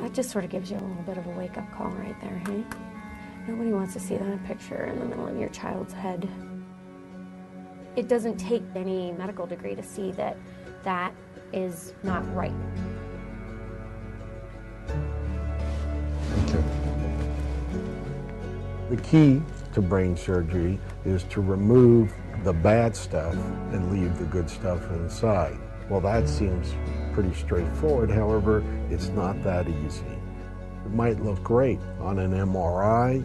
That just sort of gives you a little bit of a wake-up call right there, hey? Nobody wants to see that picture in the middle of your child's head. It doesn't take any medical degree to see that that is not right. Okay. The key to brain surgery is to remove the bad stuff and leave the good stuff inside. Well, that seems pretty straightforward. However, it's not that easy. It might look great on an MRI.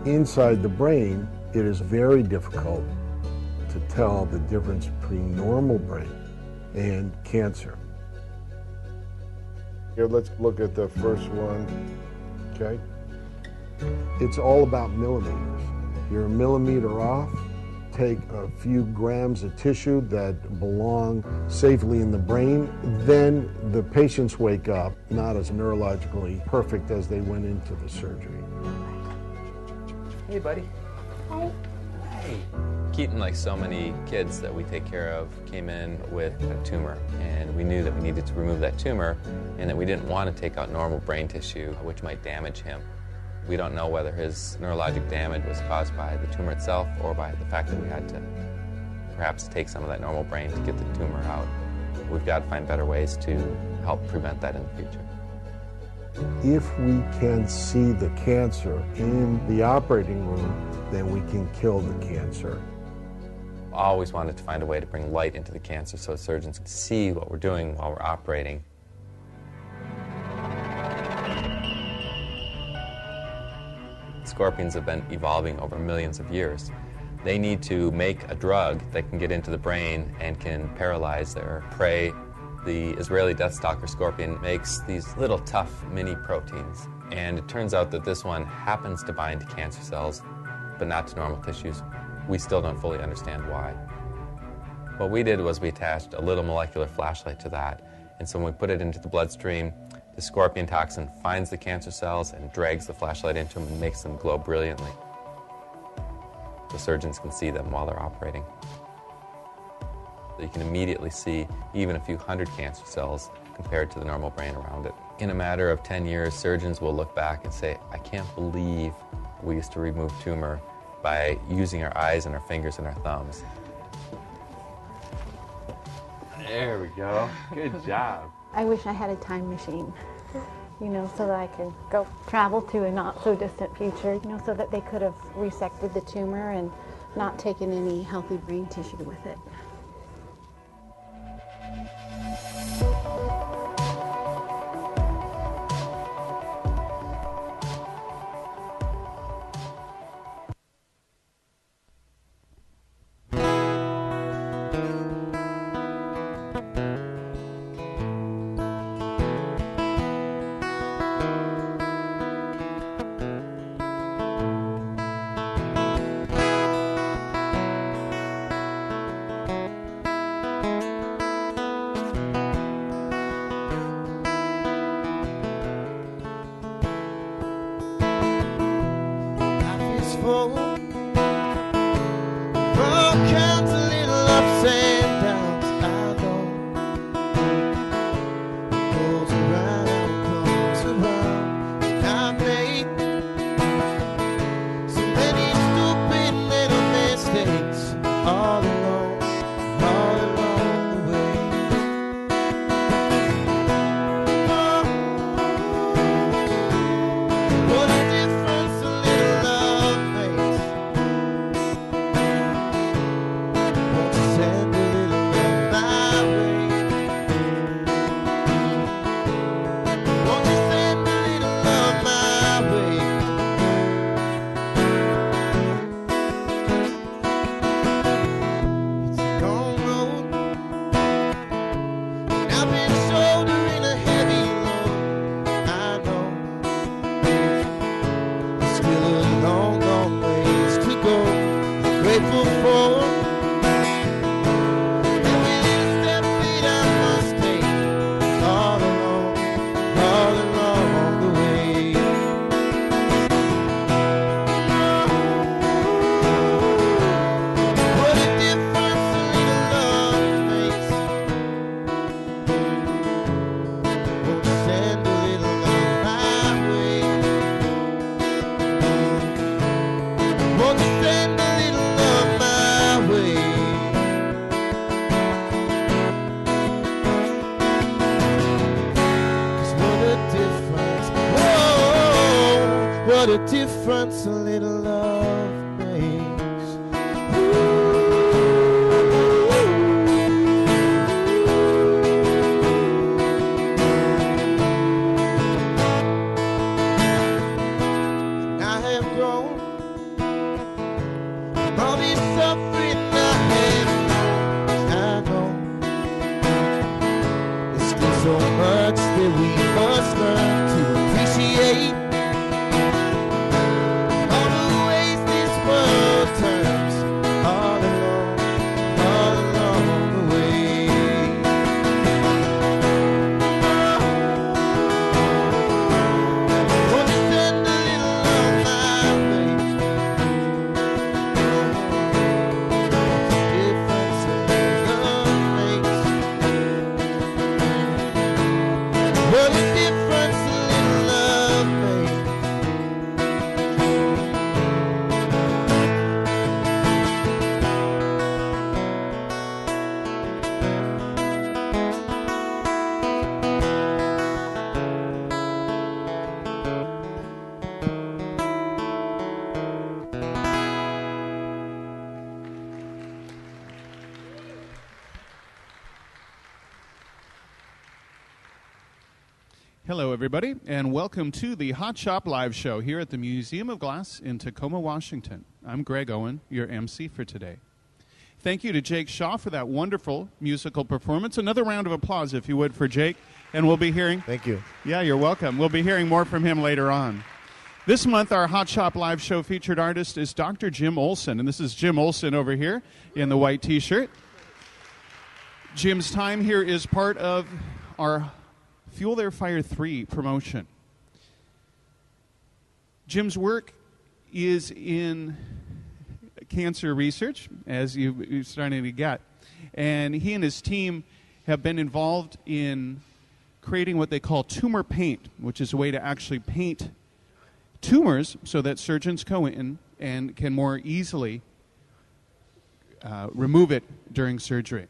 Inside the brain, it is very difficult to tell the difference between normal brain and cancer. Here, let's look at the first one, okay? It's all about millimeters. You're a millimeter off, take a few grams of tissue that belong safely in the brain, then the patients wake up not as neurologically perfect as they went into the surgery. Hey, buddy. Hi. Hey. Keaton, like so many kids that we take care of, came in with a tumor, and we knew that we needed to remove that tumor and that we didn't want to take out normal brain tissue, which might damage him. We don't know whether his neurologic damage was caused by the tumor itself or by the fact that we had to perhaps take some of that normal brain to get the tumor out. We've got to find better ways to help prevent that in the future. If we can see the cancer in the operating room, then we can kill the cancer. I always wanted to find a way to bring light into the cancer so surgeons can see what we're doing while we're operating. Scorpions have been evolving over millions of years. They need to make a drug that can get into the brain and can paralyze their prey. The Israeli Deathstalker scorpion makes these little tough mini proteins, and it turns out that this one happens to bind to cancer cells, but not to normal tissues. We still don't fully understand why. What we did was we attached a little molecular flashlight to that, and so when we put it into the bloodstream, the scorpion toxin finds the cancer cells and drags the flashlight into them and makes them glow brilliantly. The surgeons can see them while they're operating. You can immediately see even a few hundred cancer cells compared to the normal brain around it. In a matter of 10 years, surgeons will look back and say, I can't believe we used to remove tumor by using our eyes and our fingers and our thumbs. There we go. Good job. I wish I had a time machine, you know, so that I could go travel to a not so distant future, you know, so that they could have resected the tumor and not taken any healthy brain tissue with it. a difference a little love makes. And I have grown from all this suffering I know. There's still so much that we must learn to appreciate. All the ways this world turns, all along the way. Won't you send a little on my way? Difference love makes. What a difference a little love makes. Hello, everybody, and welcome to the Hot Shop Live Show here at the Museum of Glass in Tacoma, Washington. I'm Greg Owen, your MC for today. Thank you to Jake Shaw for that wonderful musical performance. Another round of applause, if you would, for Jake. And we'll be hearing... Thank you. Yeah, you're welcome. We'll be hearing more from him later on. This month, our Hot Shop Live Show featured artist is Dr. Jim Olson. And this is Jim Olson over here in the white T-shirt. Jim's time here is part of our Fuel Their Fire 3 promotion. Jim's work is in cancer research, as you're starting to get. And he and his team have been involved in creating what they call tumor paint, which is a way to actually paint tumors so that surgeons go in and can more easily remove it during surgery.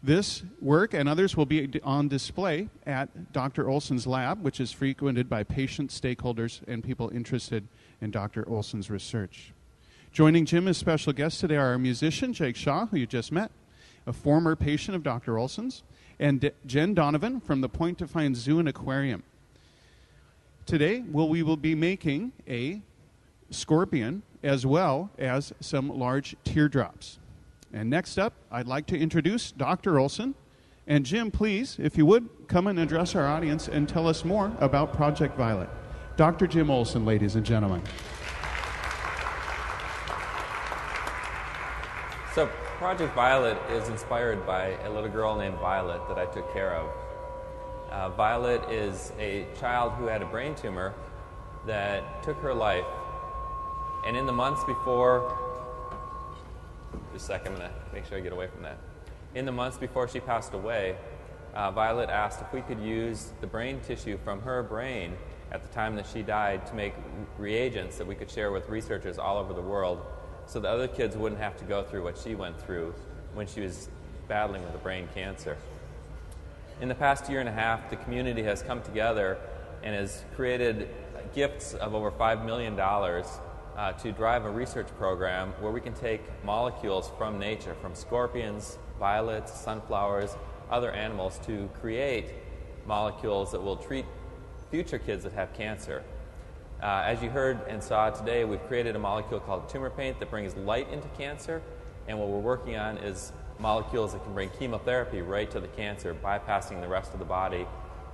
This work and others will be on display at Dr. Olson's lab, which is frequented by patients, stakeholders, and people interested in Dr. Olson's research. Joining Jim as special guests today are our musician, Jake Shaw, who you just met, a former patient of Dr. Olson's, and Jen Donovan from the Point Defiance Zoo and Aquarium. Today, we will be making a scorpion as well as some large teardrops. And next up, I'd like to introduce Dr. Olson. And Jim, please, if you would, come and address our audience and tell us more about Project Violet. Dr. Jim Olson, ladies and gentlemen. So Project Violet is inspired by a little girl named Violet that I took care of. Violet is a child who had a brain tumor that took her life. And in the months before... Just a second, I'm going to make sure I get away from that. In the months before she passed away, Violet asked if we could use the brain tissue from her brain at the time that she died to make reagents that we could share with researchers all over the world so that other kids wouldn't have to go through what she went through when she was battling with a brain cancer. In the past year and a half, the community has come together and has created gifts of over $5 million to drive a research program where we can take molecules from nature, from scorpions, violets, sunflowers, other animals, to create molecules that will treat future kids that have cancer. As you heard and saw today, we've created a molecule called tumor paint that brings light into cancer, and what we're working on is molecules that can bring chemotherapy right to the cancer, bypassing the rest of the body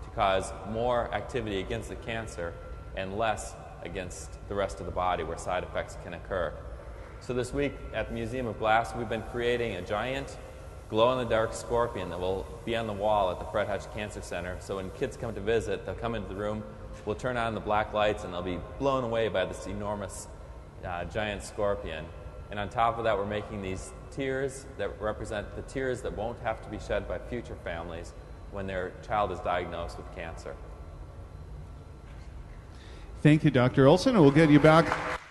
to cause more activity against the cancer and less against the rest of the body where side effects can occur. So this week at the Museum of Glass, we've been creating a giant glow-in-the-dark scorpion that will be on the wall at the Fred Hutch Cancer Center. So when kids come to visit, they'll come into the room, we'll turn on the black lights, and they'll be blown away by this enormous giant scorpion. And on top of that, we're making these tears that represent the tears that won't have to be shed by future families when their child is diagnosed with cancer. Thank you, Dr. Olson, and we'll get you back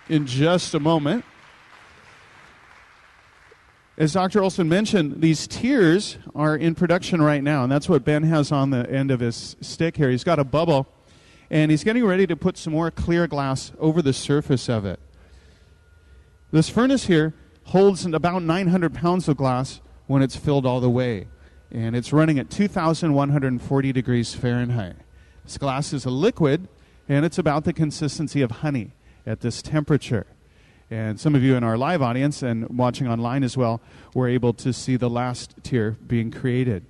in just a moment. As Dr. Olson mentioned, these tears are in production right now, and that's what Ben has on the end of his stick here. He's got a bubble, and he's getting ready to put some more clear glass over the surface of it. This furnace here holds about 900 pounds of glass when it's filled all the way, and it's running at 2,140 degrees Fahrenheit. This glass is a liquid, and it's about the consistency of honey at this temperature. And some of you in our live audience and watching online as well were able to see the last tier being created.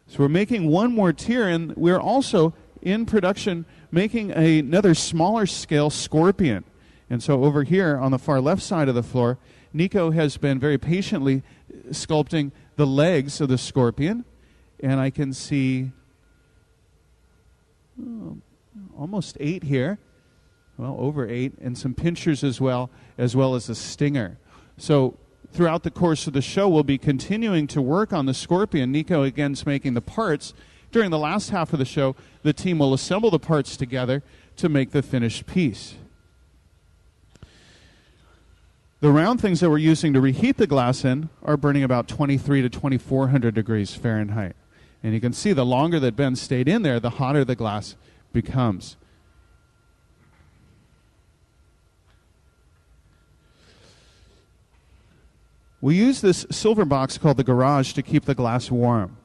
So we're making one more tier, and we're also in production making another smaller scale scorpion. And so over here on the far left side of the floor, Niko has been very patiently sculpting the legs of the scorpion, and I can see almost 8 here. Well, over 8, and some pinchers as well as a stinger. So throughout the course of the show, we'll be continuing to work on the scorpion. Niko again is making the parts. During the last half of the show, the team will assemble the parts together to make the finished piece. The round things that we're using to reheat the glass in are burning about 23 to 2400 degrees Fahrenheit. And you can see the longer that Ben stayed in there, the hotter the glass becomes. We use this silver box called the garage to keep the glass warm.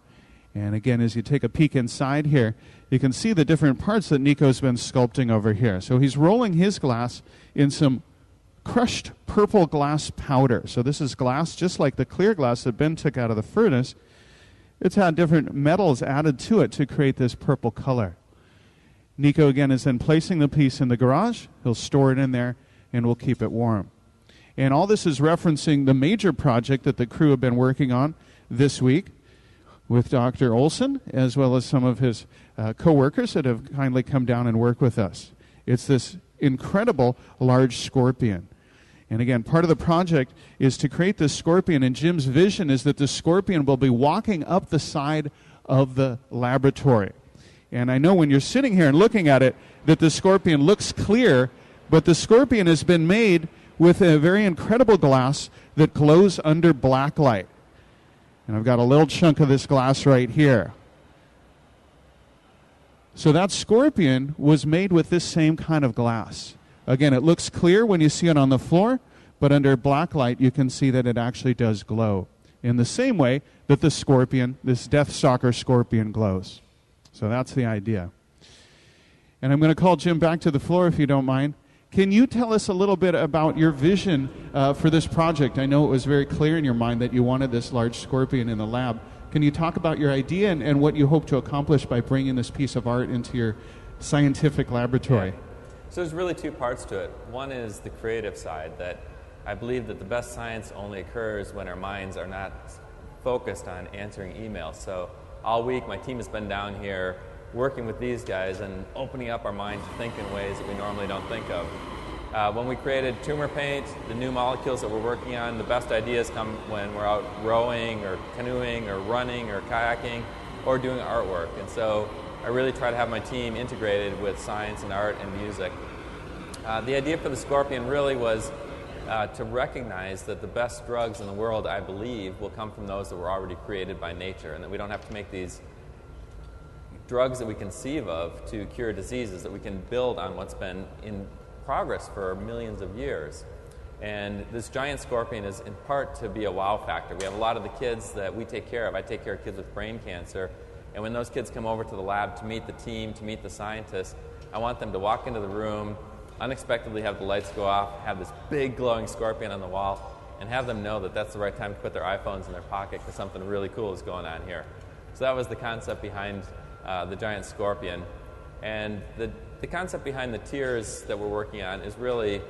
And again, as you take a peek inside here, you can see the different parts that Niko's been sculpting over here. So he's rolling his glass in some crushed purple glass powder. So this is glass just like the clear glass that Ben took out of the furnace. It's had different metals added to it to create this purple color. Niko again is then placing the piece in the garage. He'll store it in there and we'll keep it warm. And all this is referencing the major project that the crew have been working on this week with Dr. Olson, as well as some of his co-workers that have kindly come down and work with us. It's this incredible large scorpion. And again, part of the project is to create this scorpion, and Jim's vision is that the scorpion will be walking up the side of the laboratory. And I know when you're sitting here and looking at it that the scorpion looks clear, but the scorpion has been made with a very incredible glass that glows under black light. And I've got a little chunk of this glass right here. So that scorpion was made with this same kind of glass. Again, it looks clear when you see it on the floor, but under black light you can see that it actually does glow in the same way that the scorpion, this Deathstalker scorpion, glows. So that's the idea. And I'm going to call Jim back to the floor if you don't mind. Can you tell us a little bit about your vision for this project? I know it was very clear in your mind that you wanted this large scorpion in the lab. Can you talk about your idea and what you hope to accomplish by bringing this piece of art into your scientific laboratory? Yeah. So there's really 2 parts to it. One is the creative side, that I believe that the best science only occurs when our minds are not focused on answering emails. So all week my team has been down here working with these guys and opening up our mind to think in ways that we normally don't think of. When we created tumor paint, the new molecules that we're working on, the best ideas come when we're out rowing or canoeing or running or kayaking or doing artwork. And so I really try to have my team integrated with science and art and music. The idea for the scorpion really was to recognize that the best drugs in the world, I believe, will come from those that were already created by nature, and that we don't have to make these drugs that we conceive of to cure diseases, that we can build on what's been in progress for millions of years. And this giant scorpion is in part to be a wow factor. We have a lot of the kids that we take care of. I take care of kids with brain cancer, and when those kids come over to the lab to meet the team, to meet the scientists, I want them to walk into the room, unexpectedly have the lights go off, have this big glowing scorpion on the wall, and have them know that that's the right time to put their iPhones in their pocket because something really cool is going on here. So that was the concept behind the giant scorpion. And the concept behind the tiers that we're working on is really,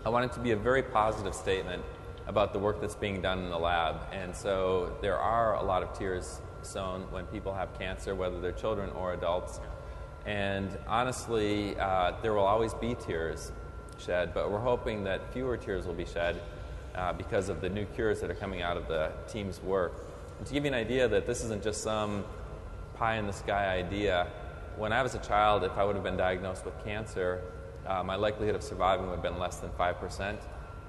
I want it to be a very positive statement about the work that's being done in the lab. And so there are a lot of tears sown when people have cancer, whether they're children or adults. And honestly, there will always be tears shed, but we're hoping that fewer tears will be shed because of the new cures that are coming out of the team's work. And to give you an idea that this isn't just some pie-in-the-sky idea, when I was a child, if I would have been diagnosed with cancer, my likelihood of surviving would have been less than 5%.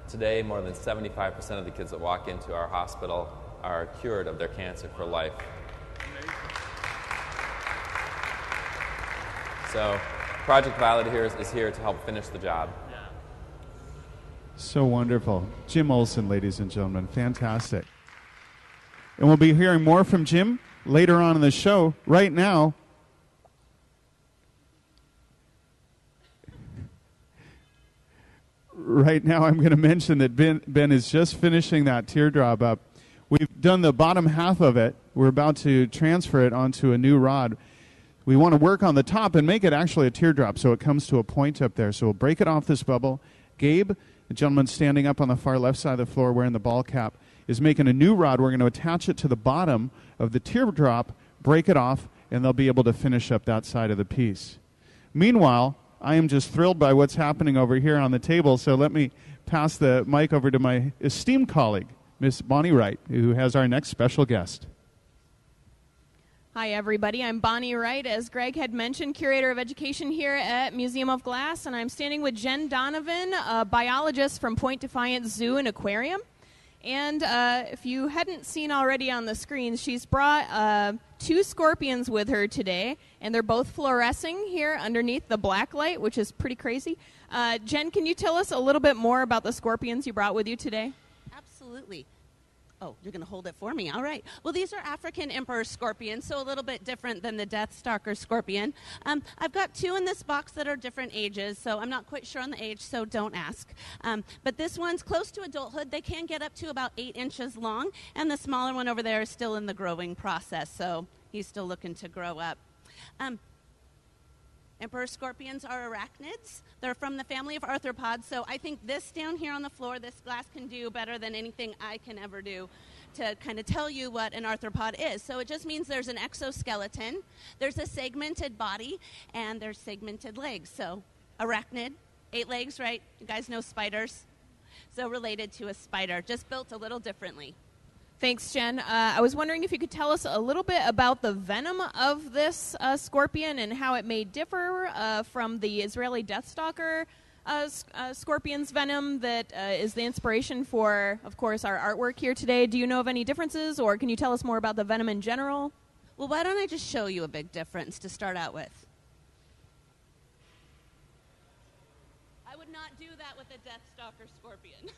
Today, more than 75% of the kids that walk into our hospital are cured of their cancer for life. So Project Violet here is here to help finish the job. So wonderful. Jim Olson, ladies and gentlemen. Fantastic. And we'll be hearing more from Jim later on in the show. Right now, I'm going to mention that Ben is just finishing that teardrop up. We've done the bottom half of it. We're about to transfer it onto a new rod. We want to work on the top and make it actually a teardrop so it comes to a point up there. So we'll break it off this bubble. Gabe, the gentleman standing up on the far left side of the floor wearing the ball cap, is making a new rod. We're going to attach it to the bottom of the teardrop, break it off, and they'll be able to finish up that side of the piece. Meanwhile, I am just thrilled by what's happening over here on the table, so let me pass the mic over to my esteemed colleague, Miss Bonnie Wright, who has our next special guest. Hi, everybody. I'm Bonnie Wright, as Greg had mentioned, Curator of Education here at Museum of Glass, and I'm standing with Jen Donovan, a biologist from Point Defiance Zoo and Aquarium. And if you hadn't seen already on the screen, she's brought 2 scorpions with her today, and they're both fluorescing here underneath the black light, which is pretty crazy. Jen, can you tell us a little bit more about the scorpions you brought with you today? Absolutely. Oh, you're going to hold it for me. All right. Well, these are African emperor scorpions, so a little bit different than the Deathstalker scorpion. I've got 2 in this box that are different ages, so I'm not quite sure on the age, so don't ask. But this one's close to adulthood. They can get up to about 8 inches long, and the smaller one over there is still in the growing process, so he's still looking to grow up. Emperor scorpions are arachnids. They're from the family of arthropods, so I think this down here on the floor, this glass can do better than anything I can ever do to kind of tell you what an arthropod is. So it just means there's an exoskeleton, there's a segmented body, and there's segmented legs. So arachnid, 8 legs, right? You guys know spiders? So related to a spider, just built a little differently. Thanks, Jen. I was wondering if you could tell us a little bit about the venom of this scorpion and how it may differ from the Israeli Deathstalker scorpion's venom that is the inspiration for, of course, our artwork here today. Do you know of any differences, or can you tell us more about the venom in general? Well, why don't I just show you a big difference to start out with? I would not do that with a Deathstalker scorpion.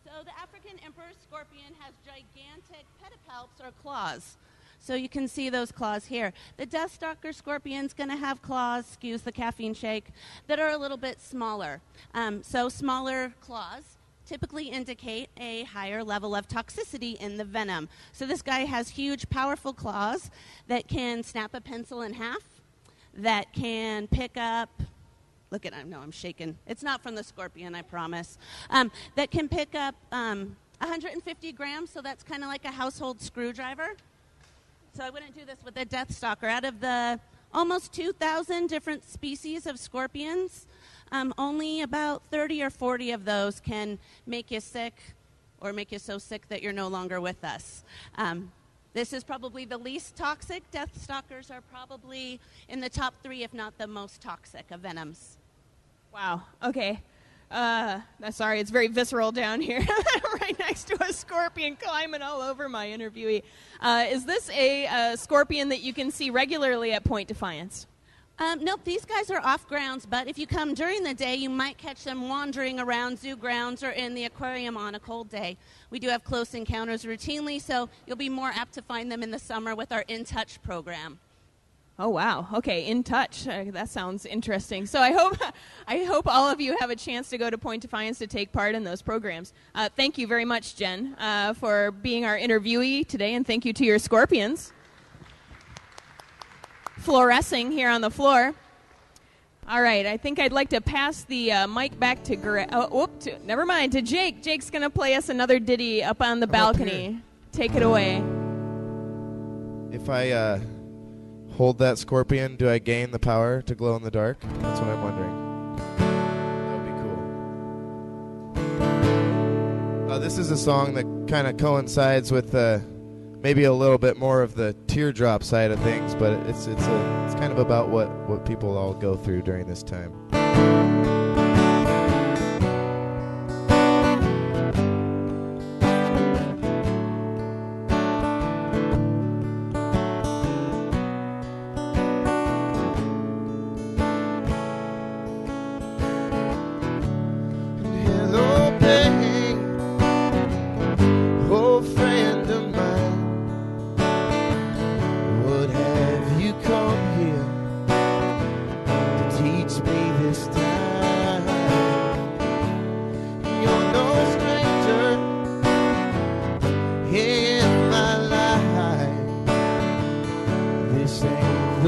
So the African emperor scorpion has gigantic pedipalps, or claws. So you can see those claws here. The Deathstalker scorpion's going to have claws, excuse the caffeine shake, that are a little bit smaller. So smaller claws typically indicate a higher level of toxicity in the venom. So this guy has huge, powerful claws that can snap a pencil in half, that can pick up... Look at, no, I'm shaking. It's not from the scorpion, I promise. That can pick up 150 grams, so that's kind of like a household screwdriver. So I wouldn't do this with a Deathstalker. Out of the almost 2,000 different species of scorpions, only about 30 or 40 of those can make you sick or make you so sick that you're no longer with us. This is probably the least toxic. Deathstalkers are probably in the top 3, if not the most toxic of venoms. Wow. Okay. Sorry, it's very visceral down here, right next to a scorpion climbing all over my interviewee. Is this a scorpion that you can see regularly at Point Defiance? Nope, these guys are off grounds, but if you come during the day, you might catch them wandering around zoo grounds or in the aquarium on a cold day. We do have close encounters routinely, so you'll be more apt to find them in the summer with our In Touch program. Oh, wow. Okay, In Touch. That sounds interesting. So I hope all of you have a chance to go to Point Defiance to take part in those programs. Thank you very much, Jen, for being our interviewee today, and thank you to your scorpions. Fluorescing here on the floor. All right, I think I'd like to pass the mic back to never mind, to Jake. Jake's going to play us another ditty up on the balcony. Take it away. If I hold that scorpion, do I gain the power to glow in the dark? That's what I'm wondering. That would be cool. This is a song that kind of coincides with maybe a little bit more of the teardrop side of things, but it's kind of about what people all go through during this time.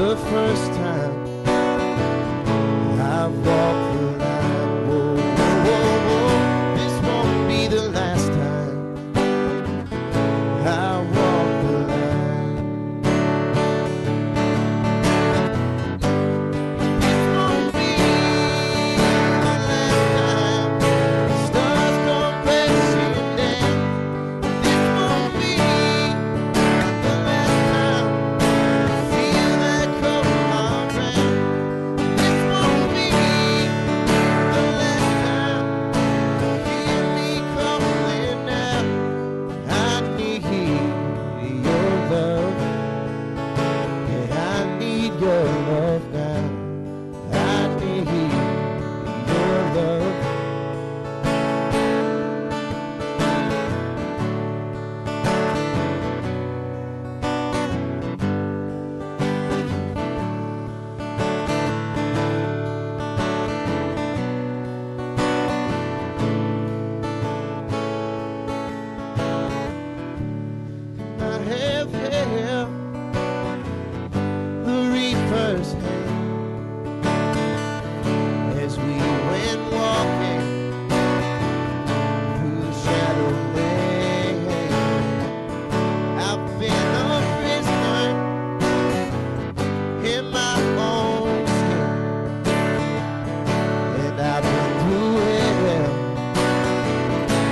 the first time I've walked the line. Whoa, whoa, whoa, this won't be the last time I walk the line. This won't be the last time the stars come crashing down. This won't be the last time I feel that come around. This won't be the last time you hear me calling out. I need your love. Yeah, I need your love now. I need your love. I have held the reaper's hand as we went walking through the shadow land. I've been a prisoner in my own skin, and I've been through hell,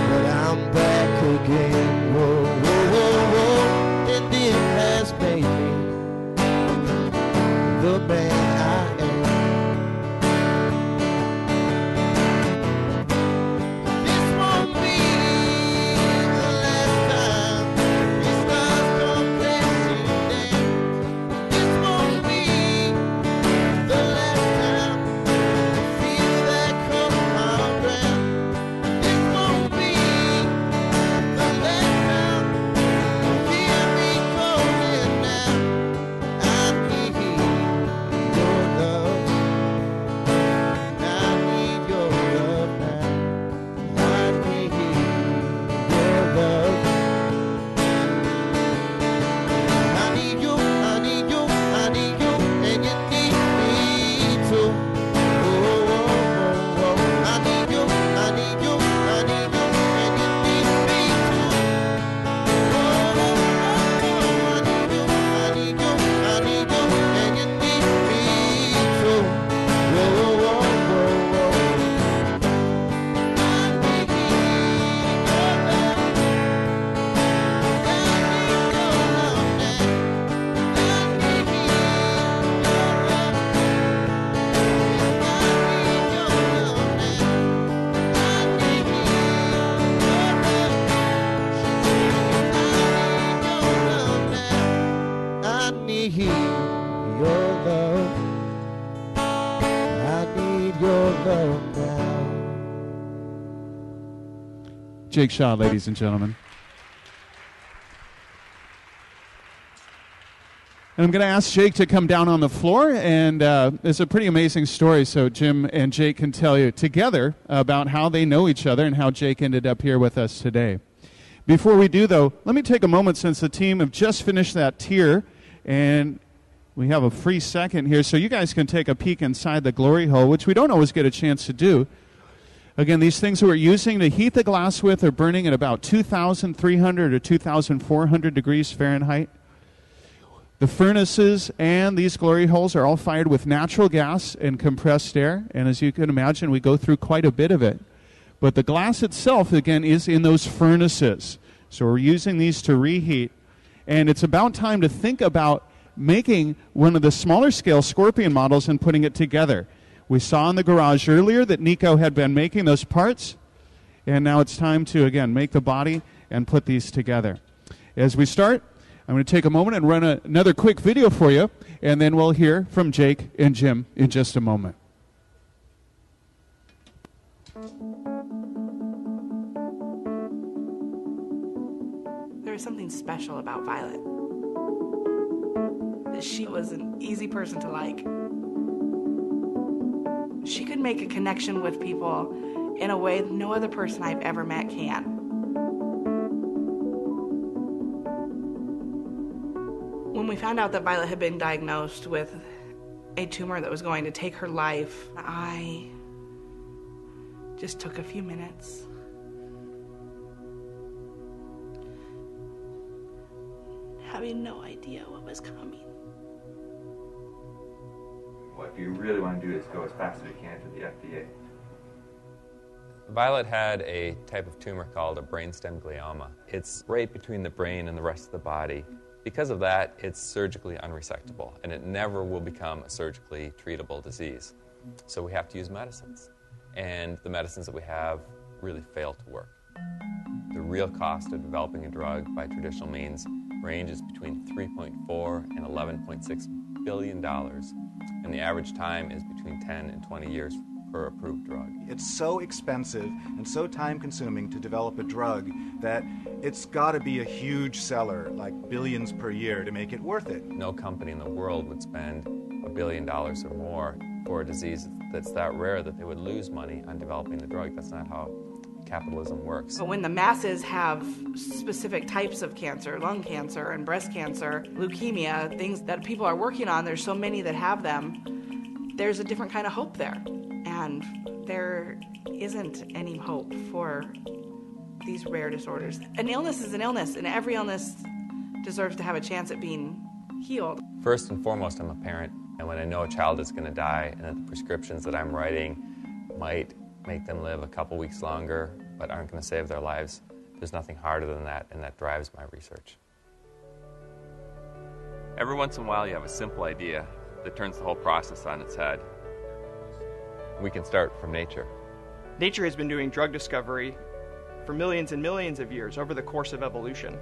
but I'm back again. Whoa, whoa, whoa, whoa, and it has made me the man I am. This won't be the last time these stars come crashing down. This won't be the last time I feel that come around. This won't be the last time you hear me calling out. I need your love. I need your love now. I need your love. I need you, I need you, I need you, and you need me too. Oh, oh, oh, oh. I need you, I need you, I need you, and you need me too. Oh, oh, oh, oh. I need you, I need you, I need you, and you need me too. Oh, oh, oh, oh, oh. I need your love. I need your love now. I need your love. I need your love now. I need your love. I need your love now. I need your love now. Jake Shaw, ladies and gentlemen. And I'm going to ask Jake to come down on the floor, and it's a pretty amazing story, so Jim and Jake can tell you together about how they know each other and how Jake ended up here with us today. Before we do, though, let me take a moment, since the team have just finished that tier, and we have a free second here, so you guys can take a peek inside the glory hole, which we don't always get a chance to do. Again, these things that we're using to heat the glass with are burning at about 2,300 or 2,400 degrees Fahrenheit. The furnaces and these glory holes are all fired with natural gas and compressed air, and as you can imagine, we go through quite a bit of it. But the glass itself, again, is in those furnaces. So we're using these to reheat, and it's about time to think about making one of the smaller scale Scorpion models and putting it together. We saw in the garage earlier that Niko had been making those parts, and now it's time to, again, make the body and put these together. As we start, I'm going to take a moment and run another quick video for you, and then we'll hear from Jake and Jim in just a moment. There was something special about Violet. She was an easy person to like. She could make a connection with people in a way no other person I've ever met can. When we found out that Violet had been diagnosed with a tumor that was going to take her life, I just took a few minutes. Having no idea what was coming. What you really want to do is go as fast as you can to the FDA. Violet had a type of tumor called a brainstem glioma. It's right between the brain and the rest of the body. Because of that, it's surgically unresectable, and it never will become a surgically treatable disease. So we have to use medicines, and the medicines that we have really fail to work. The real cost of developing a drug by traditional means ranges between $3.4 and $11.6 billion, and the average time is between 10 and 20 years per approved drug. It's so expensive and so time-consuming to develop a drug that it's got to be a huge seller, like billions per year, to make it worth it. No company in the world would spend $1 billion or more for a disease that's that rare that they would lose money on developing the drug. That's not how capitalism works. But when the masses have specific types of cancer, lung cancer and breast cancer, leukemia, things that people are working on, there's so many that have them, there's a different kind of hope there. And there isn't any hope for these rare disorders. An illness is an illness, and every illness deserves to have a chance at being healed. First and foremost, I'm a parent, and when I know a child is going to die and that the prescriptions that I'm writing might make them live a couple weeks longer but aren't going to save their lives, there's nothing harder than that, and that drives my research. Every once in a while you have a simple idea that turns the whole process on its head. We can start from nature. Nature has been doing drug discovery for millions and millions of years over the course of evolution.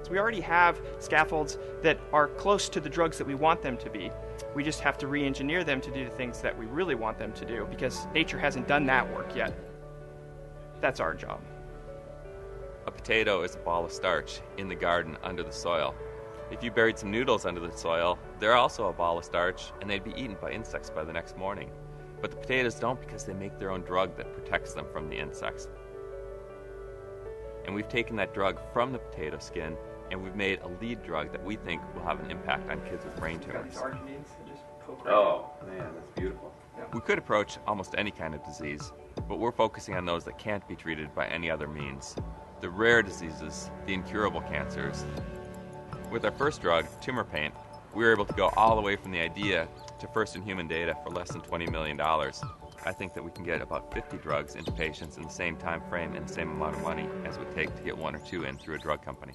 So we already have scaffolds that are close to the drugs that we want them to be. We just have to re-engineer them to do the things that we really want them to do, because nature hasn't done that work yet. That's our job. A potato is a ball of starch in the garden under the soil. If you buried some noodles under the soil, they're also a ball of starch, and they'd be eaten by insects by the next morning. But the potatoes don't, because they make their own drug that protects them from the insects. And we've taken that drug from the potato skin, and we've made a lead drug that we think will have an impact on kids with brain tumors. Arachnids that just poke right Oh, man, that's beautiful. We could approach almost any kind of disease, but we're focusing on those that can't be treated by any other means. The rare diseases, the incurable cancers. With our first drug, tumor paint, we were able to go all the way from the idea to first-in-human data for less than $20 million. I think that we can get about 50 drugs into patients in the same time frame and the same amount of money as it would take to get 1 or 2 in through a drug company.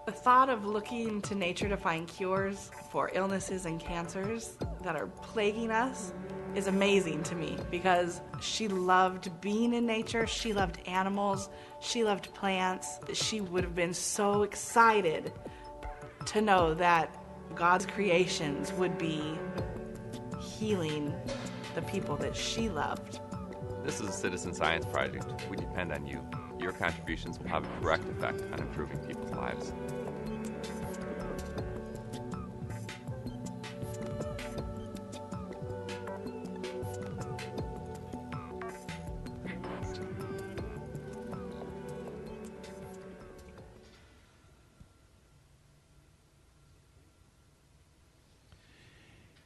The thought of looking to nature to find cures for illnesses and cancers that are plaguing us is amazing to me, because she loved being in nature, she loved animals, she loved plants. She would have been so excited to know that God's creations would be healing the people that she loved. This is a citizen science project. We depend on you. Your contributions will have a direct effect on improving people's lives.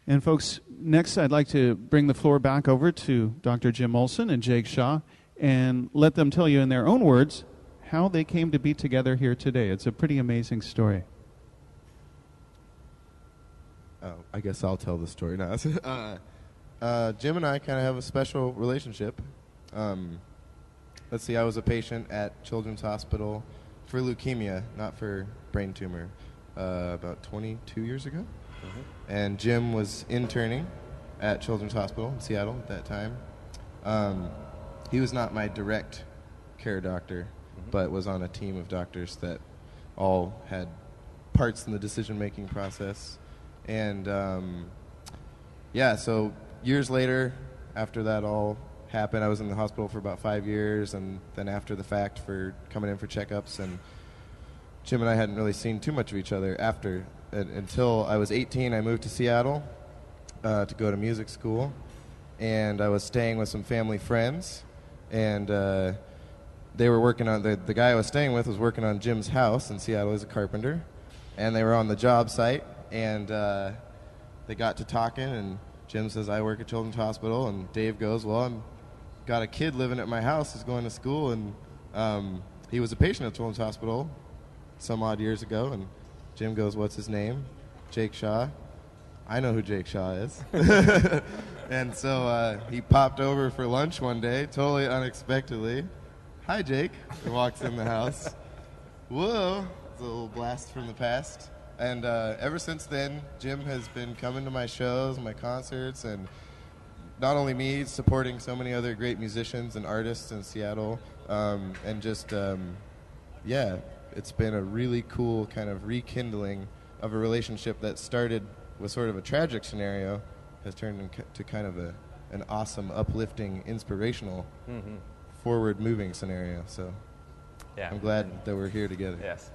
And folks, next I'd like to bring the floor back over to Dr. Jim Olson and Jake Shaw and let them tell you in their own words how they came to be together here today. It's a pretty amazing story. Oh, I guess I'll tell the story now. Jim and I kind of have a special relationship. Let's see, I was a patient at Children's Hospital for leukemia, not for brain tumor, about 22 years ago. And Jim was interning at Children's Hospital in Seattle at that time. He was not my direct care doctor, but was on a team of doctors that all had parts in the decision-making process. And yeah, so years later, after that all happened, I was in the hospital for about 5 years, and then after the fact for coming in for checkups. And Jim and I hadn't really seen too much of each other after. Until I was 18, I moved to Seattle to go to music school, and I was staying with some family friends, and they were working on, the guy I was staying with was working on Jim's house in Seattle as a carpenter, and they were on the job site, and they got to talking, and Jim says, I work at Children's Hospital, and Dave goes, well, I've got a kid living at my house who's going to school, and he was a patient at Children's Hospital some odd years ago, and Jim goes, what's his name? Jake Shaw. I know who Jake Shaw is. And so he popped over for lunch one day, totally unexpectedly. Hi, Jake. He walks in the house. Whoa. It's a little blast from the past. And ever since then, Jim has been coming to my shows, my concerts, and not only me, supporting so many other great musicians and artists in Seattle. And just, yeah, it's been a really cool kind of rekindling of a relationship that started with sort of a tragic scenario, has turned into kind of an awesome, uplifting, inspirational, forward-moving scenario. So yeah, I'm glad that we're here together. Yes.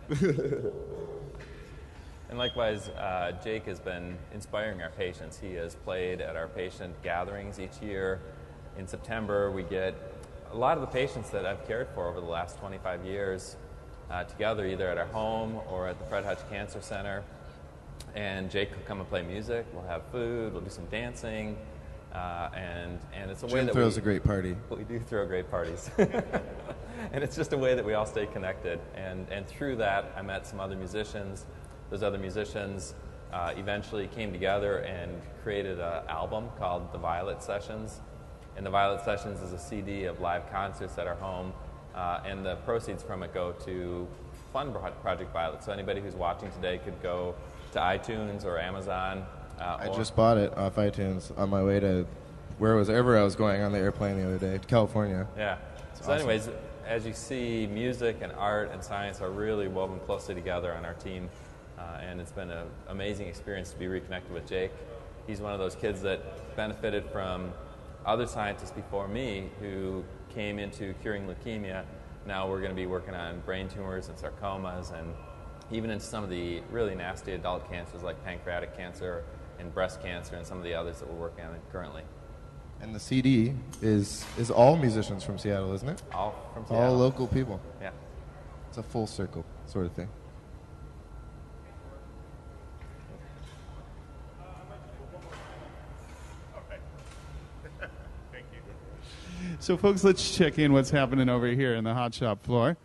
And likewise, Jake has been inspiring our patients. He has played at our patient gatherings each year. In September, we get a lot of the patients that I've cared for over the last 25 years together, either at our home or at the Fred Hutch Cancer Center. And Jake will come and play music. We'll have food. We'll do some dancing. And it's a way that Jim throws a great party. We do throw great parties. And it's just a way that we all stay connected. And through that, I met some other musicians. Those other musicians eventually came together and created an album called The Violet Sessions. And The Violet Sessions is a CD of live concerts at our home. And the proceeds from it go to fund Project Violet. So anybody who's watching today could go to iTunes or Amazon. I just bought it off iTunes on my way to wherever I was going on the airplane the other day, to California. Yeah. It's so awesome. anyways, as you see, music and art and science are really woven closely together on our team. And it's been an amazing experience to be reconnected with Jake. He's one of those kids that benefited from other scientists before me who came into curing leukemia. Now we're going to be working on brain tumors and sarcomas and even into some of the really nasty adult cancers like pancreatic cancer and breast cancer and some of the others that we're working on currently. And the CD is all musicians from Seattle, isn't it? All from Seattle. All local people. Yeah. It's a full circle sort of thing. So, folks, let's check in what's happening over here in the hot shop floor.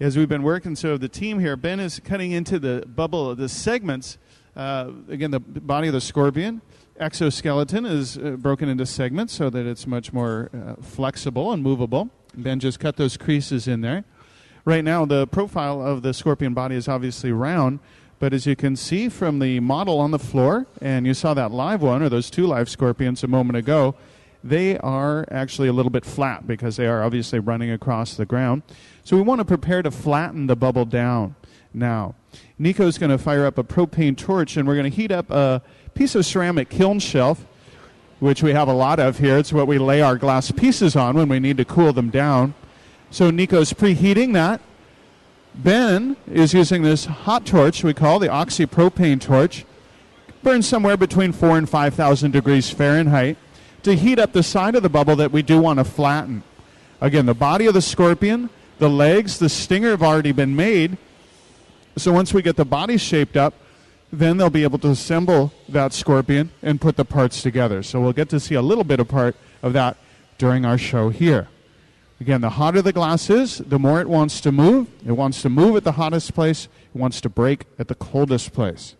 As we've been working, so the team here, Ben is cutting into the bubble of the segments. Again, the body of the scorpion. Exoskeleton is broken into segments so that it's much more flexible and movable. Ben just cut those creases in there. Right now, the profile of the scorpion body is obviously round, but as you can see from the model on the floor, and you saw that live one, or those two live scorpions a moment ago, they are actually a little bit flat because they are obviously running across the ground. So we want to prepare to flatten the bubble down now. Niko's going to fire up a propane torch, and we're going to heat up a piece of ceramic kiln shelf, which we have a lot of here. It's what we lay our glass pieces on when we need to cool them down. So Niko's preheating that. Ben is using this hot torch we call the oxypropane torch. Burns somewhere between 4,000 and 5,000 degrees Fahrenheit to heat up the side of the bubble that we do want to flatten. Again, the body of the scorpion, the legs, the stinger have already been made. So once we get the body shaped up, then they'll be able to assemble that scorpion and put the parts together. So we'll get to see a little bit of part of that during our show here. Again, the hotter the glass is, the more it wants to move. It wants to move at the hottest place. It wants to break at the coldest place.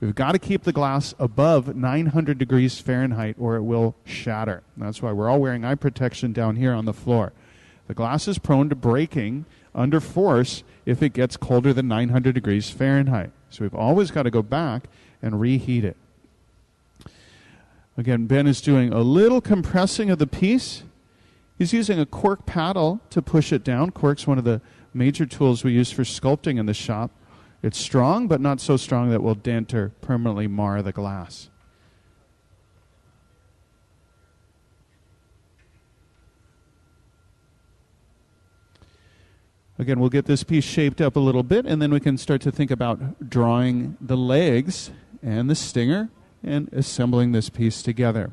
We've got to keep the glass above 900 degrees Fahrenheit or it will shatter. That's why we're all wearing eye protection down here on the floor. The glass is prone to breaking under force if it gets colder than 900 degrees Fahrenheit. So we've always got to go back and reheat it. Again, Ben is doing a little compressing of the piece. He's using a cork paddle to push it down. Cork's one of the major tools we use for sculpting in the shop. It's strong, but not so strong that it will dent or permanently mar the glass. Again, we'll get this piece shaped up a little bit, and then we can start to think about drawing the legs and the stinger and assembling this piece together.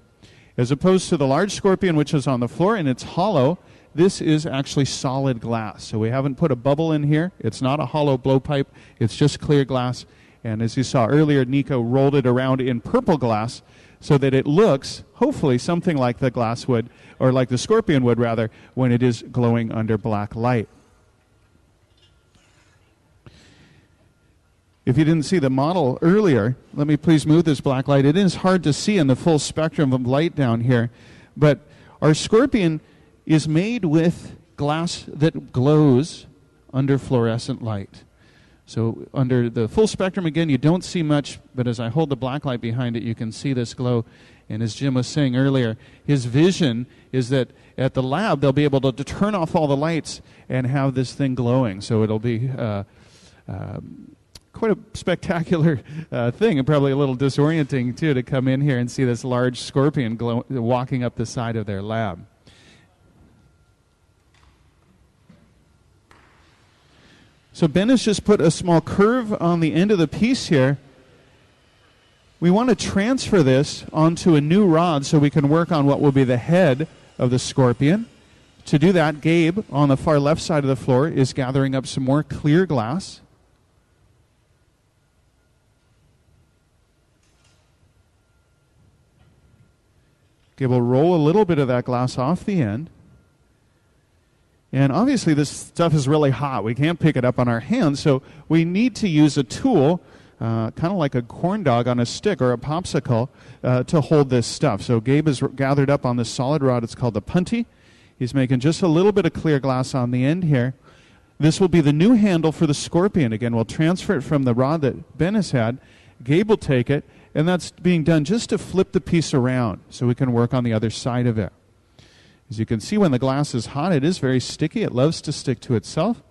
As opposed to the large scorpion, which is on the floor and it's hollow, this is actually solid glass. So we haven't put a bubble in here. It's not a hollow blowpipe. It's just clear glass. And as you saw earlier, Niko rolled it around in purple glass so that it looks, hopefully, something like the glass would, or like the scorpion would, rather, when it is glowing under black light. If you didn't see the model earlier, let me please move this black light. It is hard to see in the full spectrum of light down here, but our scorpion is made with glass that glows under fluorescent light. So under the full spectrum, again, you don't see much, but as I hold the black light behind it, you can see this glow. And as Jim was saying earlier, his vision is that at the lab, they'll be able to turn off all the lights and have this thing glowing. So it'll be quite a spectacular thing, and probably a little disorienting, too, to come in here and see this large scorpion walking up the side of their lab. So Ben has just put a small curve on the end of the piece here. We want to transfer this onto a new rod so we can work on what will be the head of the scorpion. To do that, Gabe, on the far left side of the floor, is gathering up some more clear glass. Gabe will roll a little bit of that glass off the end. And obviously this stuff is really hot. We can't pick it up on our hands, so we need to use a tool, kind of like a corn dog on a stick or a popsicle, to hold this stuff. So Gabe has gathered up on this solid rod. It's called the punty. He's making just a little bit of clear glass on the end here. This will be the new handle for the scorpion. Again, we'll transfer it from the rod that Ben has had. Gabe will take it, and that's being done just to flip the piece around so we can work on the other side of it. As you can see, when the glass is hot, it is very sticky. It loves to stick to itself.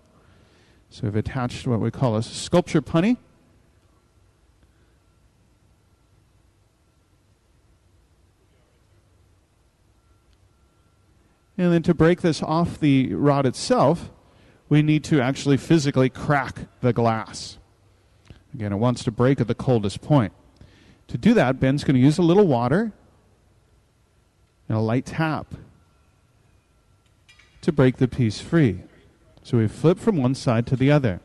So we've attached what we call a sculpture punny. And then to break this off the rod itself, we need to actually physically crack the glass. Again, it wants to break at the coldest point. To do that, Ben's going to use a little water and a light tap to break the piece free. So we flip from one side to the other.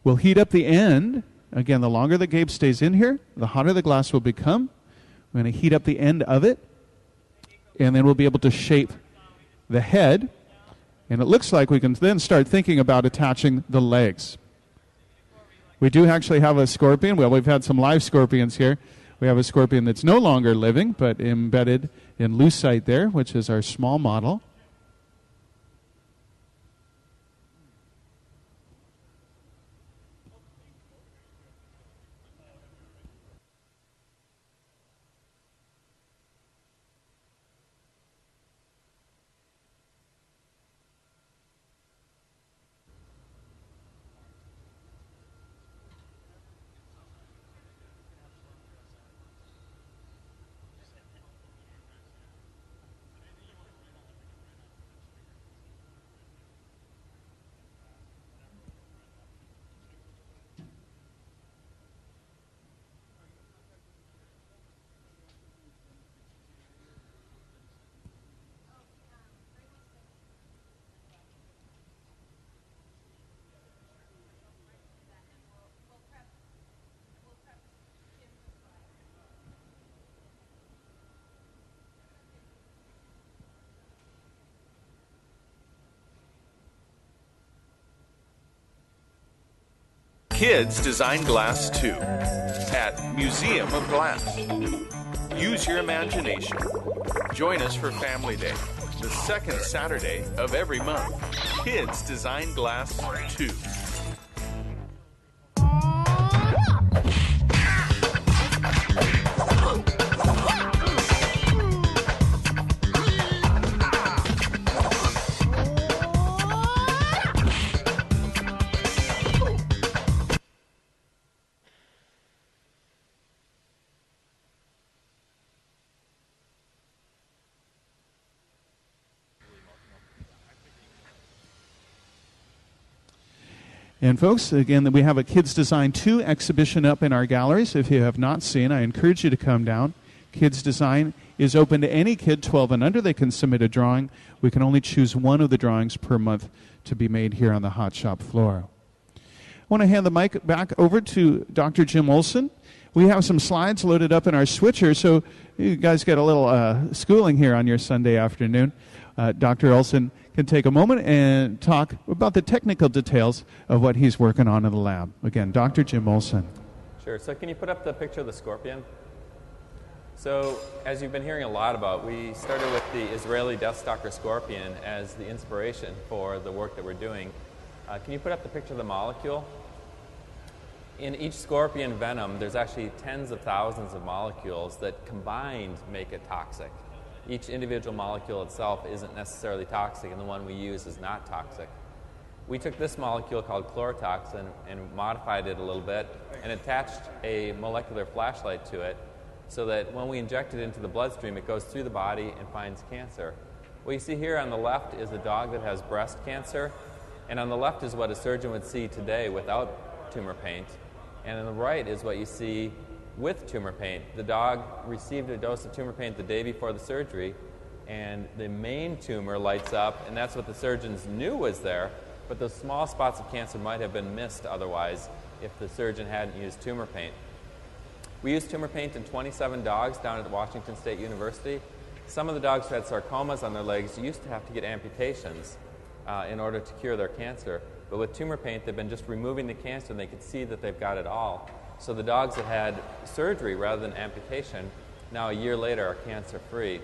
We'll heat up the end. Again, the longer the Gabe stays in here, the hotter the glass will become. We're going to heat up the end of it, and then we'll be able to shape the head. And it looks like we can then start thinking about attaching the legs. We do actually have a scorpion. Well, we've had some live scorpions here. We have a scorpion that's no longer living, but embedded in lucite there, which is our small model. Kids design glass too at Museum of Glass. Use your imagination. Join us for Family Day, the second Saturday of every month. Kids design glass too. And folks, again, we have a Kids Design 2 exhibition up in our galleries. If you have not seen, I encourage you to come down. Kids Design is open to any kid 12 and under. They can submit a drawing. We can only choose one of the drawings per month to be made here on the Hot Shop floor. I want to hand the mic back over to Dr. Jim Olson. We have some slides loaded up in our switcher, so you guys get a little schooling here on your Sunday afternoon. Dr. Olson can take a moment and talk about the technical details of what he's working on in the lab. Again, Dr. Jim Olson. Sure. So can you put up the picture of the scorpion? So as you've been hearing a lot about, we started with the Israeli Deathstalker scorpion as the inspiration for the work that we're doing. Can you put up the picture of the molecule? In each scorpion venom, there's actually tens of thousands of molecules that combined make it toxic. Each individual molecule itself isn't necessarily toxic, and the one we use is not toxic. We took this molecule called chlorotoxin and modified it a little bit and attached a molecular flashlight to it so that when we inject it into the bloodstream, it goes through the body and finds cancer. What you see here on the left is a dog that has breast cancer, and on the left is what a surgeon would see today without tumor paint, and on the right is what you see with tumor paint. The dog received a dose of tumor paint the day before the surgery, and the main tumor lights up, and that's what the surgeons knew was there, but those small spots of cancer might have been missed otherwise if the surgeon hadn't used tumor paint. We used tumor paint in 27 dogs down at Washington State University. Some of the dogs who had sarcomas on their legs used to have to get amputations in order to cure their cancer, but with tumor paint they've been just removing the cancer and they could see that they've got it all. So the dogs that had surgery rather than amputation, now a year later, are cancer-free.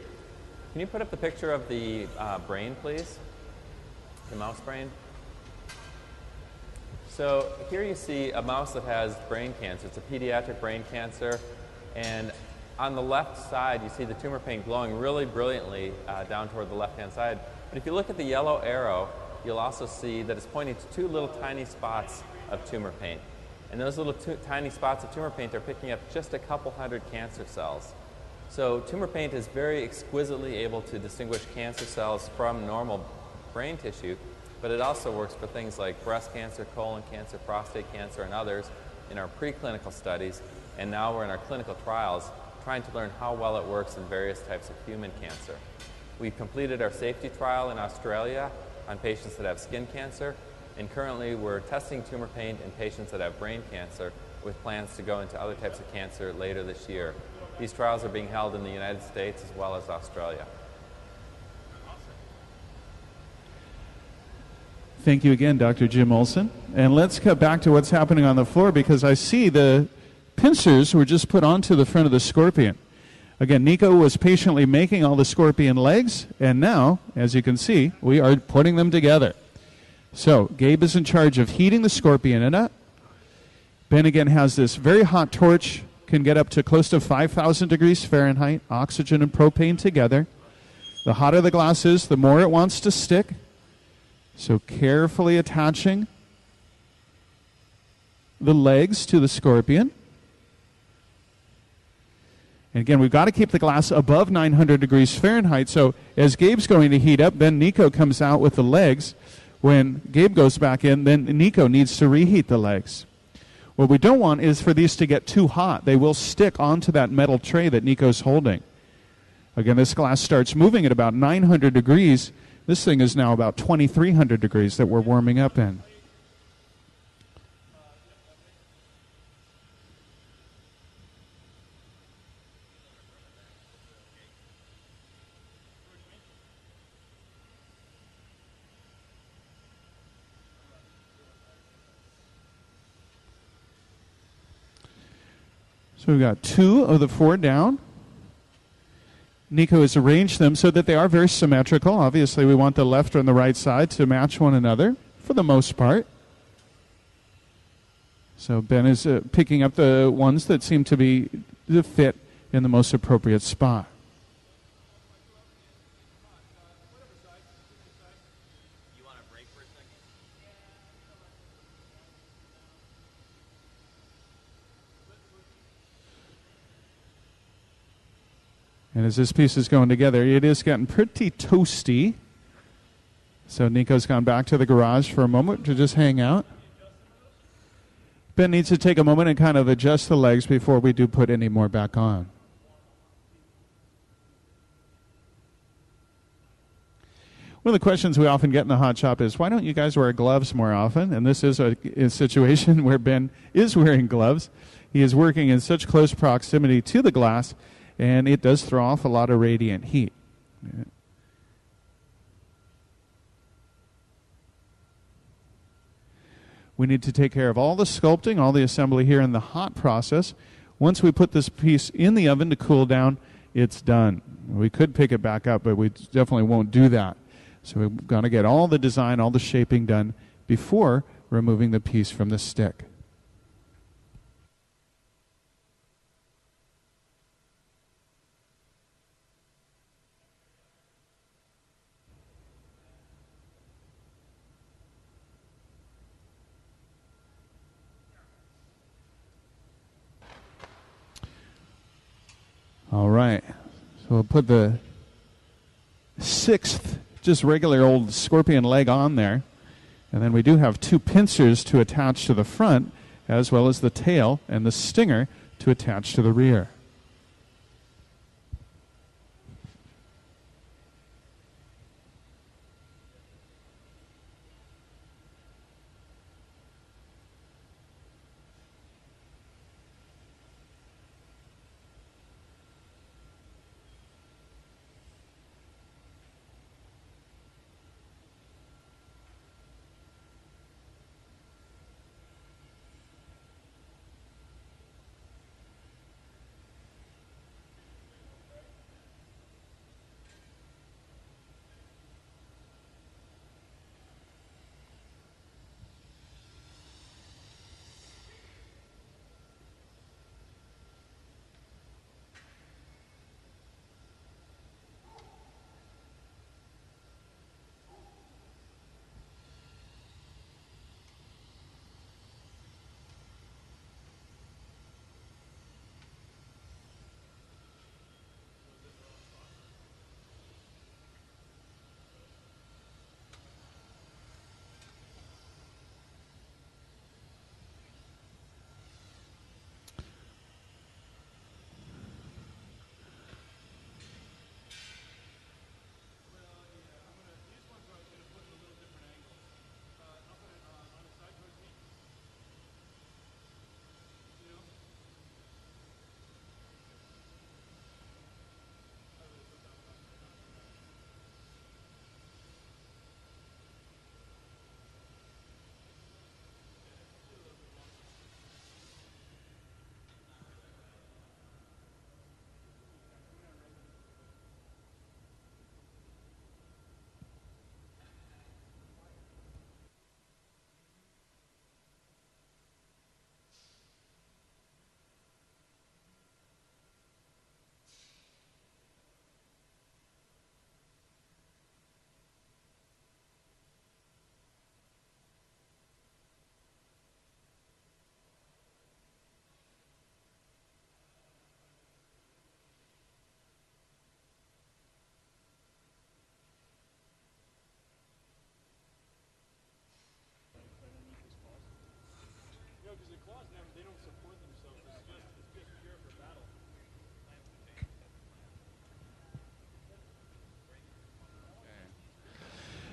Can you put up the picture of the brain, please? The mouse brain? So here you see a mouse that has brain cancer. It's a pediatric brain cancer. And on the left side, you see the tumor paint glowing really brilliantly down toward the left-hand side. But if you look at the yellow arrow, you'll also see that it's pointing to two little tiny spots of tumor paint. And those little tiny spots of tumor paint are picking up just a couple hundred cancer cells. So tumor paint is very exquisitely able to distinguish cancer cells from normal brain tissue, but it also works for things like breast cancer, colon cancer, prostate cancer, and others in our preclinical studies. And now we're in our clinical trials trying to learn how well it works in various types of human cancer. We've completed our safety trial in Australia on patients that have skin cancer. And currently, we're testing tumor paint in patients that have brain cancer with plans to go into other types of cancer later this year. These trials are being held in the United States as well as Australia. Thank you again, Dr. Jim Olson. And let's cut back to what's happening on the floor because I see the pincers were just put onto the front of the scorpion. Again, Niko was patiently making all the scorpion legs, and now, as you can see, we are putting them together. So, Gabe is in charge of heating the scorpion in it. Ben again has this very hot torch, can get up to close to 5,000 degrees Fahrenheit, oxygen and propane together. The hotter the glass is, the more it wants to stick. So carefully attaching the legs to the scorpion. And again, we've got to keep the glass above 900 degrees Fahrenheit. So as Gabe's going to heat up, then Niko comes out with the legs. When Gabe goes back in, then Niko needs to reheat the legs. What we don't want is for these to get too hot. They will stick onto that metal tray that Niko's holding. Again, this glass starts moving at about 900 degrees. This thing is now about 2,300 degrees that we're warming up in. So we've got 2 of the 4 down. Niko has arranged them so that they are very symmetrical. Obviously, we want the left and the right side to match one another for the most part. So Ben is picking up the ones that seem to be the fit in the most appropriate spot. And as this piece is going together, it is getting pretty toasty. So Niko's gone back to the garage for a moment to just hang out. Ben needs to take a moment and kind of adjust the legs before we do put any more back on. One of the questions we often get in the hot shop is, why don't you guys wear gloves more often? And this is a situation where Ben is wearing gloves. He is working in such close proximity to the glass, and it does throw off a lot of radiant heat. Yeah. We need to take care of all the sculpting, all the assembly here in the hot process. Once we put this piece in the oven to cool down, it's done. We could pick it back up, but we definitely won't do that. So we've got to get all the design, all the shaping done before removing the piece from the stick. All right, so we'll put the 6th, just regular old scorpion leg on there. And then we do have 2 pincers to attach to the front, as well as the tail and the stinger to attach to the rear.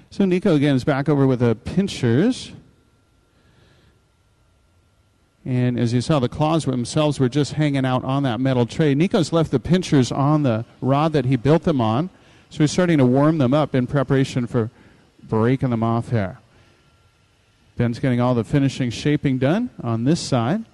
So Niko again is back over with the pinchers. And as you saw, the claws themselves were just hanging out on that metal tray. Niko's left the pinchers on the rod that he built them on. So he's starting to warm them up in preparation for breaking them off here. Ben's getting all the finishing shaping done on this side.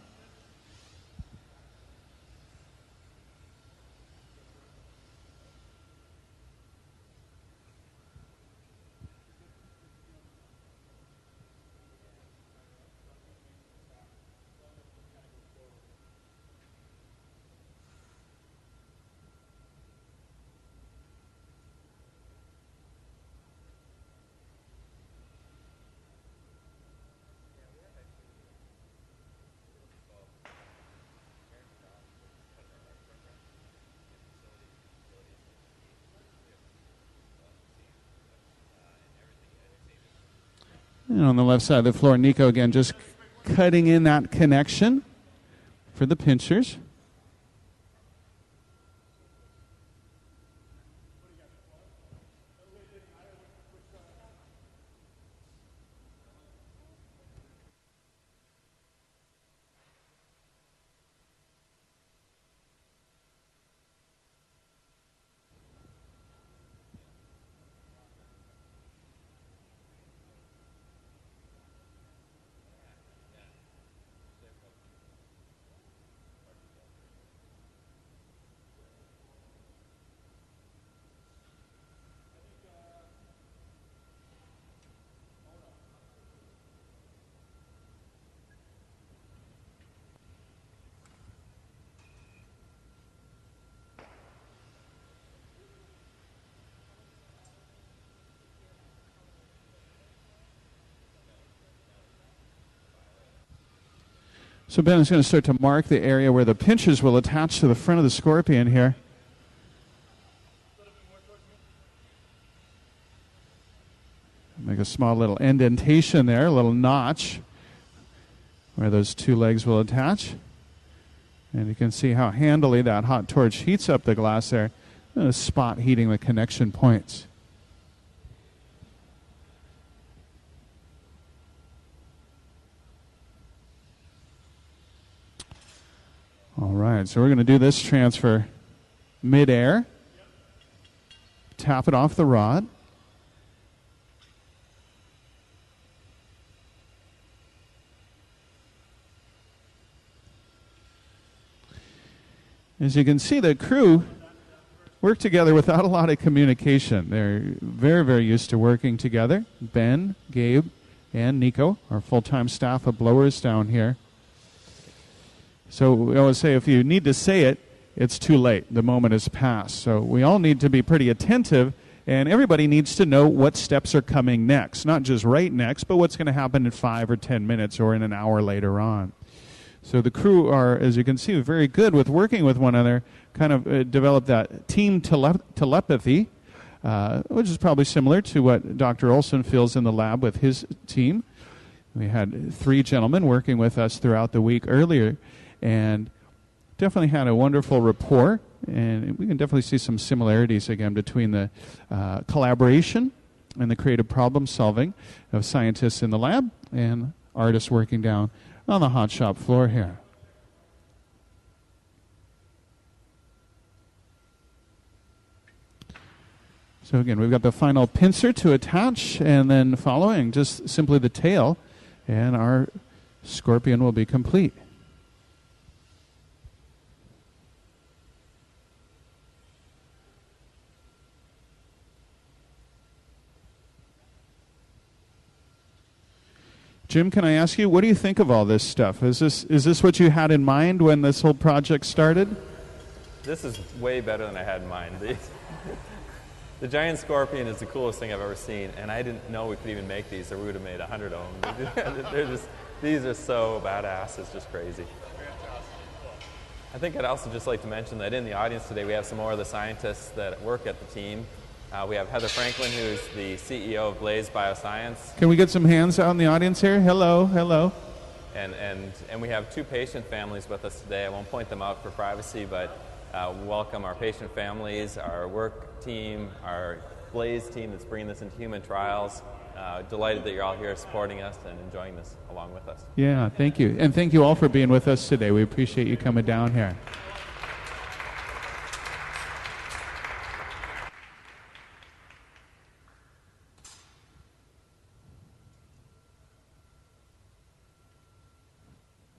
And on the left side of the floor, Niko again just cutting in that connection for the pinchers. So Ben is going to start to mark the area where the pinchers will attach to the front of the scorpion here. Make a small little indentation there, a little notch where those two legs will attach. And you can see how handily that hot torch heats up the glass there. A spot heating the connection points. All right, so we're going to do this transfer mid-air. Tap it off the rod. As you can see, the crew work together without a lot of communication. They're very, very used to working together. Ben, Gabe, and Niko, our full-time staff of blowers down here. So we always say if you need to say it, it's too late. The moment has passed. So we all need to be pretty attentive, and everybody needs to know what steps are coming next. Not just right next, but what's going to happen in 5 or 10 minutes or in an hour later on. So the crew are, as you can see, very good with working with one another, kind of develop that team telepathy, which is probably similar to what Dr. Olson feels in the lab with his team. We had 3 gentlemen working with us throughout the week earlier, and definitely had a wonderful rapport, and we can definitely see some similarities again between the collaboration and the creative problem solving of scientists in the lab and artists working down on the hot shop floor here. So again, we've got the final pincer to attach, and then following just simply the tail, and our scorpion will be complete. Jim, can I ask you, what do you think of all this stuff? Is this what you had in mind when this whole project started? This is way better than I had in mind. The giant scorpion is the coolest thing I've ever seen, and I didn't know we could even make these, or we would have made 100 of them. These are so badass, it's just crazy. I think I'd also just like to mention that in the audience today, we have some more of the scientists that work at the team. We have Heather Franklin, who's the CEO of Blaze Bioscience. Can we get some hands out in the audience here? Hello, hello. And we have 2 patient families with us today. I won't point them out for privacy, but welcome our patient families, our work team, our Blaze team that's bringing this into human trials. Delighted that you're all here supporting us and enjoying this along with us. Yeah, thank you. And thank you all for being with us today. We appreciate you coming down here.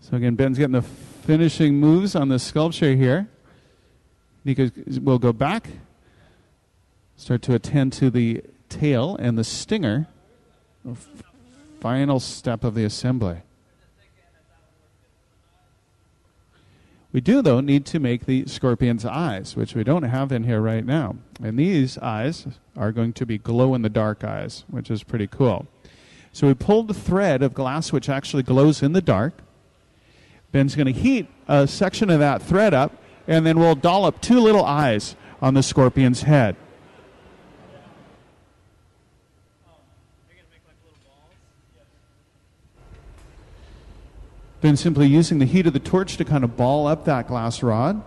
So again, Ben's getting the finishing moves on the sculpture here. Niko will go back, start to attend to the tail and the stinger. Final step of the assembly. We do, though, need to make the scorpion's eyes, which we don't have in here right now. And these eyes are going to be glow-in-the-dark eyes, which is pretty cool. So we pulled the thread of glass which actually glows in the dark. Ben's going to heat a section of that thread up, and then we'll dollop 2 little eyes on the scorpion's head. Then simply using the heat of the torch to kind of ball up that glass rod.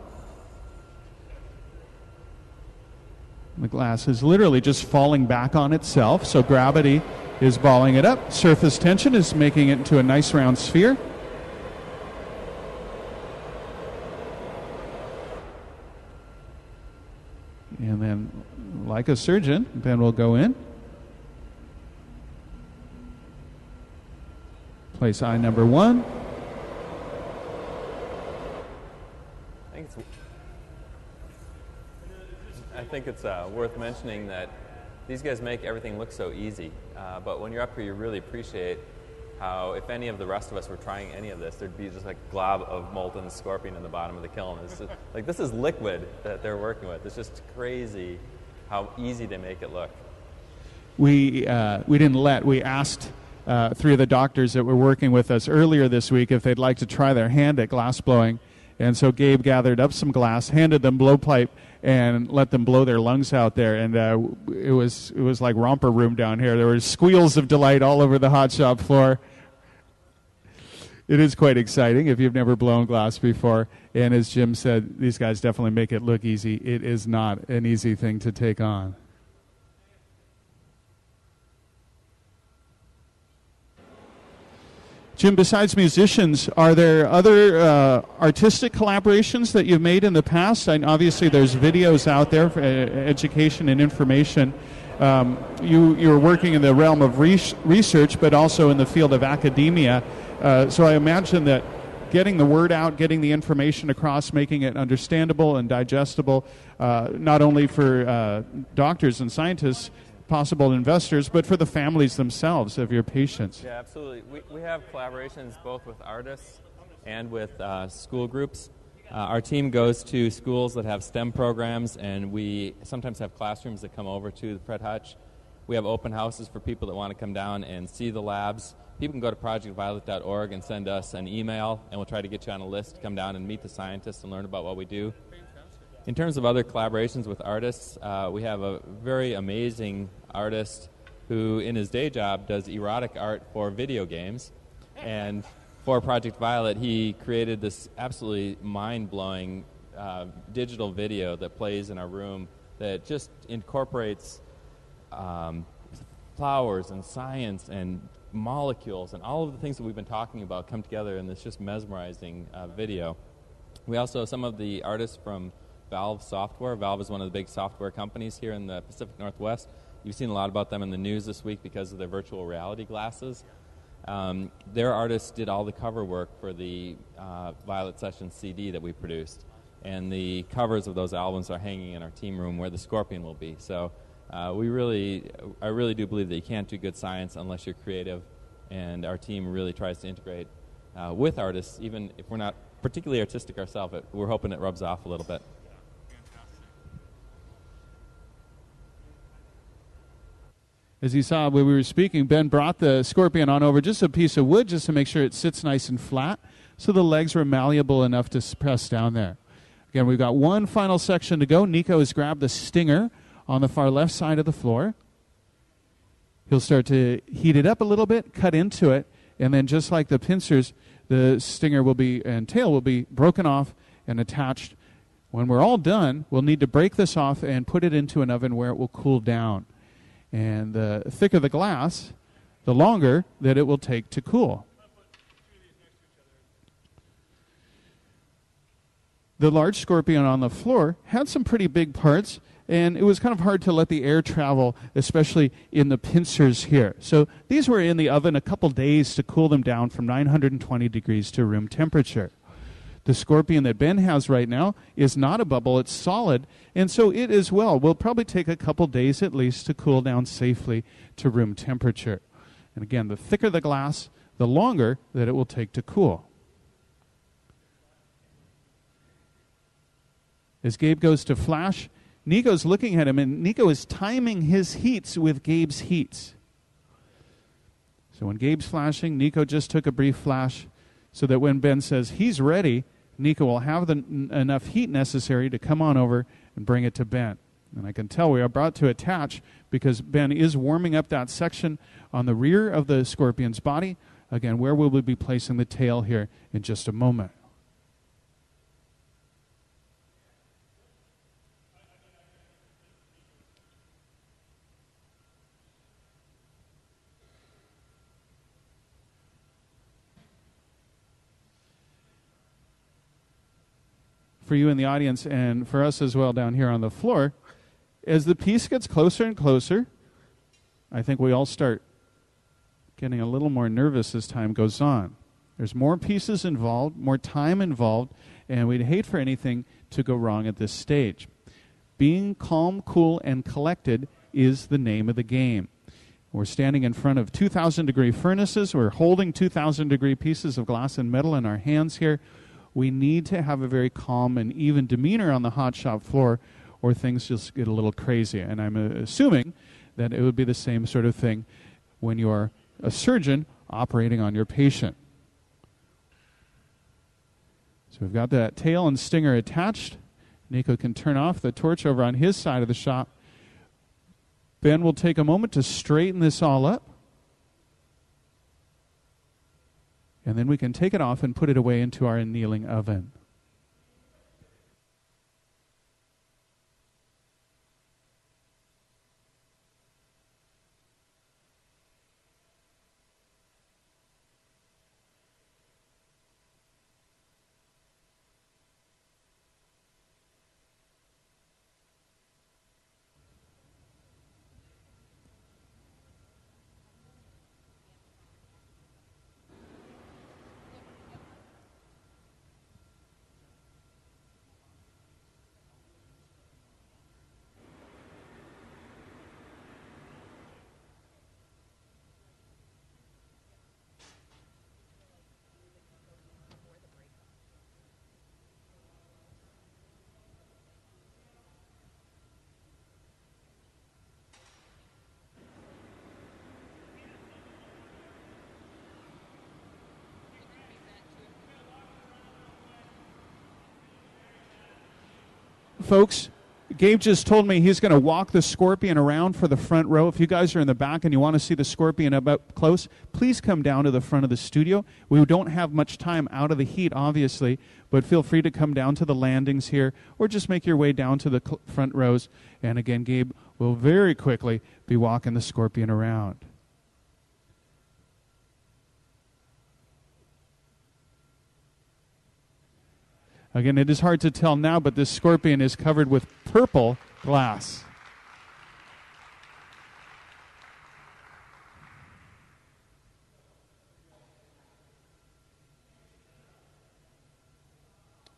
The glass is literally just falling back on itself, so gravity is balling it up. Surface tension is making it into a nice round sphere. And then, like a surgeon, Ben will go in, place eye number 1. I think it's worth mentioning that these guys make everything look so easy, but when you're up here, you really appreciate how if any of the rest of us were trying any of this, there'd be just like a glob of molten scorpion in the bottom of the kiln. It's just, like, this is liquid that they're working with. It's just crazy how easy they make it look. We asked three of the doctors that were working with us earlier this week if they'd like to try their hand at glass blowing. And so Gabe gathered up some glass, handed them blowpipe, and let them blow their lungs out there. And it was like romper room down here. There were squeals of delight all over the hot shop floor. It is quite exciting if you've never blown glass before. And as Jim said, these guys definitely make it look easy. It is not an easy thing to take on. Jim, besides musicians, are there other artistic collaborations that you've made in the past? And obviously, there's videos out there for education and information. You're working in the realm of research, but also in the field of academia. So I imagine that getting the word out, getting the information across, making it understandable and digestible, not only for doctors and scientists, possible investors, but for the families themselves of your patients. Yeah, absolutely. We have collaborations both with artists and with school groups. Our team goes to schools that have STEM programs, and we sometimes have classrooms that come over to the Fred Hutch. We have open houses for people that want to come down and see the labs. People can go to projectviolet.org and send us an email, and we'll try to get you on a list to come down and meet the scientists and learn about what we do. In terms of other collaborations with artists, we have a very amazing artist who, in his day job, does erotic art for video games. And for Project Violet, he created this absolutely mind-blowing digital video that plays in our room that just incorporates flowers and science and molecules and all of the things that we've been talking about come together in this just mesmerizing video. We also, some of the artists from Valve Software. Valve is one of the big software companies here in the Pacific Northwest. You've seen a lot about them in the news this week because of their virtual reality glasses. Their artists did all the cover work for the Violet Sessions CD that we produced. And the covers of those albums are hanging in our team room where the Scorpion will be. So I really do believe that you can't do good science unless you're creative. And our team really tries to integrate with artists, even if we're not particularly artistic ourselves. We're hoping it rubs off a little bit. As you saw when we were speaking, Ben brought the Scorpion on over just a piece of wood just to make sure it sits nice and flat so the legs were malleable enough to press down there. Again, we've got one final section to go. Niko has grabbed the stinger on the far left side of the floor. He'll start to heat it up a little bit, cut into it, and then just like the pincers, the stinger will be and tail will be broken off and attached. When we're all done, we'll need to break this off and put it into an oven where it will cool down. And the thicker the glass, the longer that it will take to cool. The large Scorpion on the floor had some pretty big parts, and it was kind of hard to let the air travel, especially in the pincers here. So these were in the oven a couple days to cool them down from 920 degrees to room temperature. The Scorpion that Ben has right now is not a bubble, it's solid, and so it as well will probably take a couple days at least to cool down safely to room temperature. And again, the thicker the glass, the longer that it will take to cool. As Gabe goes to flash, Niko's looking at him, and Niko is timing his heats with Gabe's heats. So when Gabe's flashing, Niko just took a brief flash so that when Ben says he's ready, Niko will have enough heat necessary to come on over and bring it to Ben. And I can tell we are about to attach because Ben is warming up that section on the rear of the Scorpion's body. Again, where we will be placing the tail here in just a moment. For you in the audience and for us as well down here on the floor, as the piece gets closer and closer, I think we all start getting a little more nervous as time goes on. There's more pieces involved, more time involved, and we'd hate for anything to go wrong at this stage. Being calm, cool, and collected is the name of the game. We're standing in front of 2,000-degree furnaces. We're holding 2,000-degree pieces of glass and metal in our hands here. We need to have a very calm and even demeanor on the hot shop floor or things just get a little crazy. And I'm assuming that it would be the same sort of thing when you're a surgeon operating on your patient. So we've got that tail and stinger attached. Niko can turn off the torch over on his side of the shop. Ben will take a moment to straighten this all up. And then we can take it off and put it away into our annealing oven. Folks, Gabe just told me he's going to walk the scorpion around for the front row. If you guys are in the back and you want to see the scorpion up close, please come down to the front of the studio. We don't have much time out of the heat, obviously, but feel free to come down to the landings here or just make your way down to the front rows. And again, Gabe will very quickly be walking the scorpion around. Again, it is hard to tell now, but this scorpion is covered with purple glass.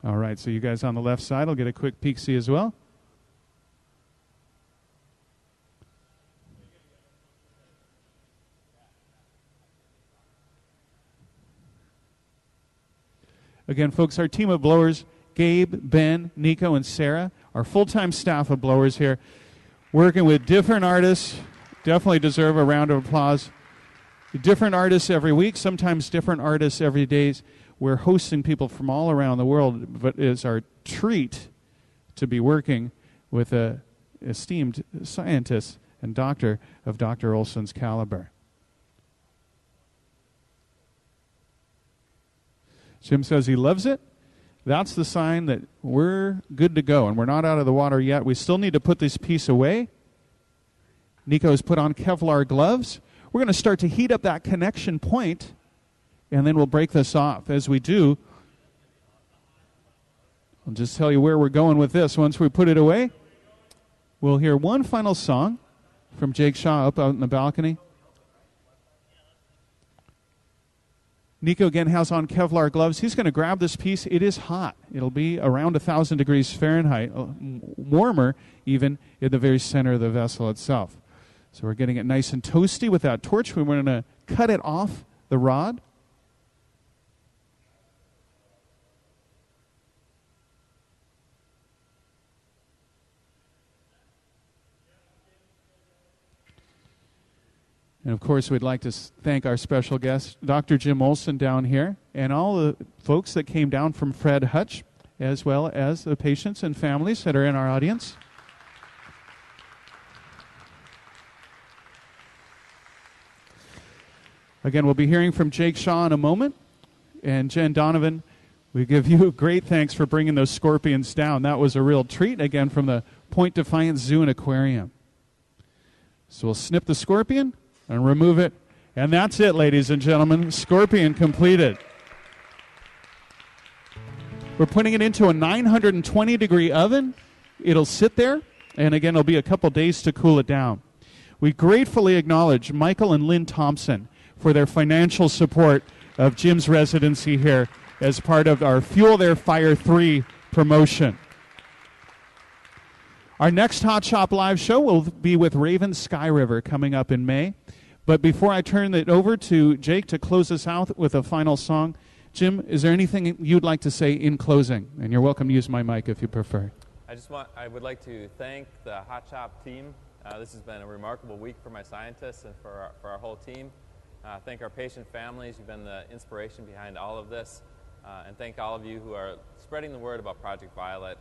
All right, so you guys on the left side will get a quick peek-see as well. Again, folks, our team of blowers, Gabe, Ben, Niko, and Sarah, our full-time staff of blowers here, working with different artists, definitely deserve a round of applause. Different artists every week, sometimes different artists every day. We're hosting people from all around the world, but it's our treat to be working with an esteemed scientist and doctor of Dr. Olson's caliber. Jim says he loves it. That's the sign that we're good to go, and we're not out of the water yet. We still need to put this piece away. Niko has put on Kevlar gloves. We're going to start to heat up that connection point, and then we'll break this off. As we do, I'll just tell you where we're going with this. Once we put it away, we'll hear one final song from Jake Shaw up out in the balcony. Niko again has on Kevlar gloves. He's going to grab this piece. It is hot. It'll be around 1,000 degrees Fahrenheit, warmer even in the very center of the vessel itself. So we're getting it nice and toasty with that torch. We're going to cut it off the rod. And, of course, we'd like to thank our special guest, Dr. Jim Olson down here, and all the folks that came down from Fred Hutch, as well as the patients and families that are in our audience. Again, we'll be hearing from Jake Shaw in a moment. And Jen Donovan, we give you great thanks for bringing those scorpions down. That was a real treat, again, from the Point Defiance Zoo and Aquarium. So we'll snip the scorpion and remove it. And that's it, ladies and gentlemen. Scorpion completed. We're putting it into a 920-degree oven. It'll sit there, and again, it'll be a couple days to cool it down. We gratefully acknowledge Michael and Lynn Thompson for their financial support of Jim's residency here as part of our Fuel Their Fire 3 promotion. Our next Hot Shop Live show will be with Raven Sky River coming up in May. But before I turn it over to Jake to close us out with a final song, Jim, is there anything you'd like to say in closing? And you're welcome to use my mic if you prefer. I would like to thank the Hot Shop team. This has been a remarkable week for my scientists and for our whole team. Thank our patient families. You've been the inspiration behind all of this. And thank all of you who are spreading the word about Project Violet.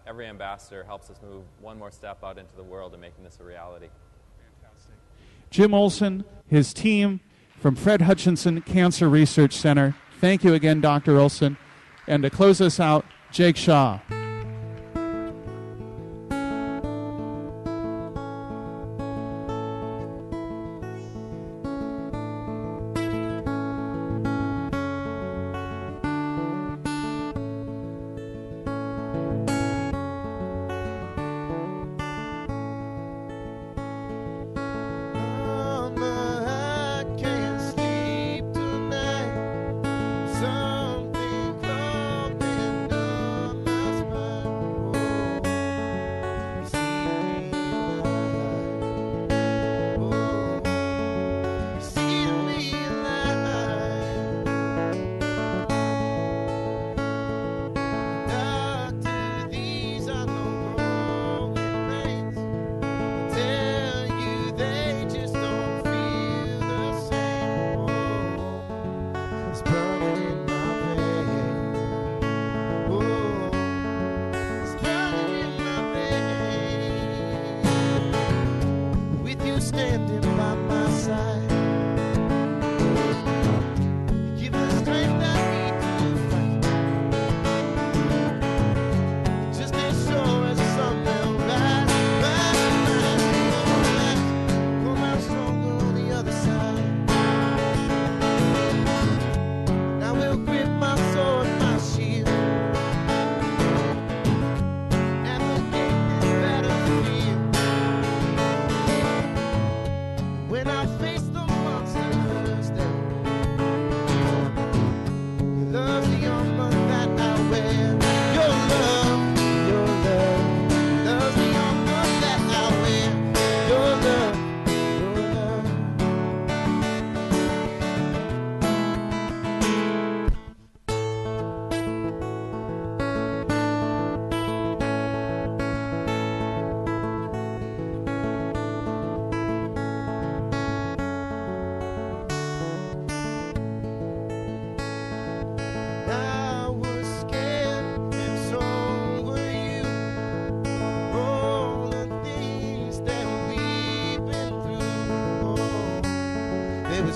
Every ambassador helps us move one more step out into the world and making this a reality. Fantastic. Jim Olson, his team from Fred Hutchinson Cancer Research Center. Thank you again, Dr. Olson. And to close us out, Jake Shaw.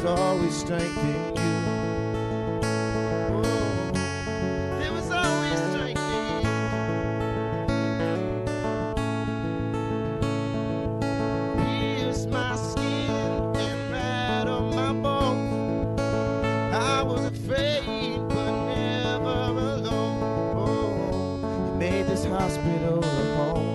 Always strength in you. Oh, there was always strength in you. Pierce my skin and rattle my bones. I was afraid, but never alone. Oh, you made this hospital a home.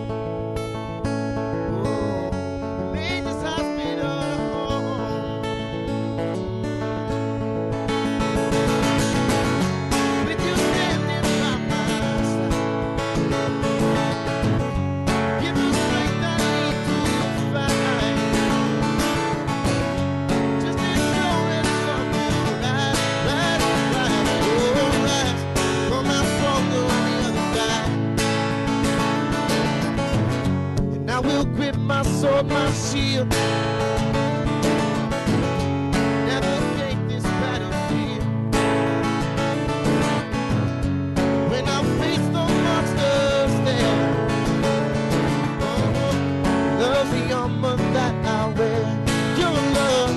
My shield, never take this battlefield. When I face the monsters there, love's the armor that I wear. Your love,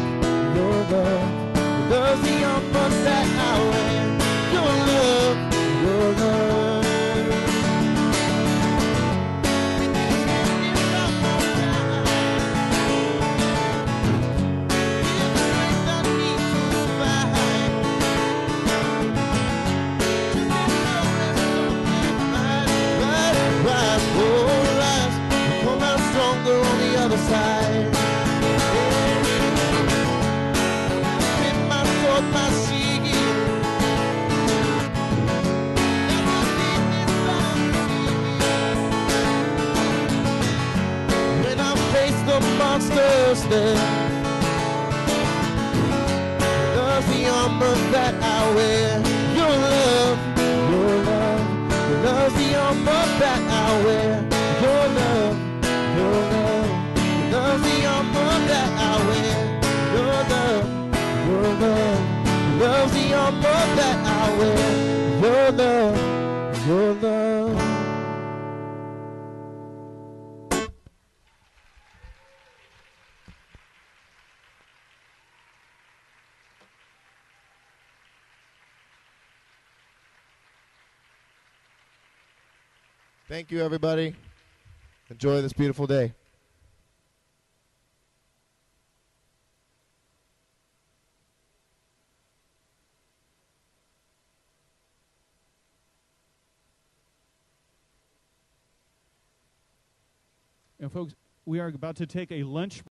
love's the armor that I wear. Your love, your love. Monsters there, love's the armor that I wear. Your love, love's the armor that I wear. Your love, love's the armor that I wear. Your love, Thank you, everybody. Enjoy this beautiful day. And folks, we are about to take a lunch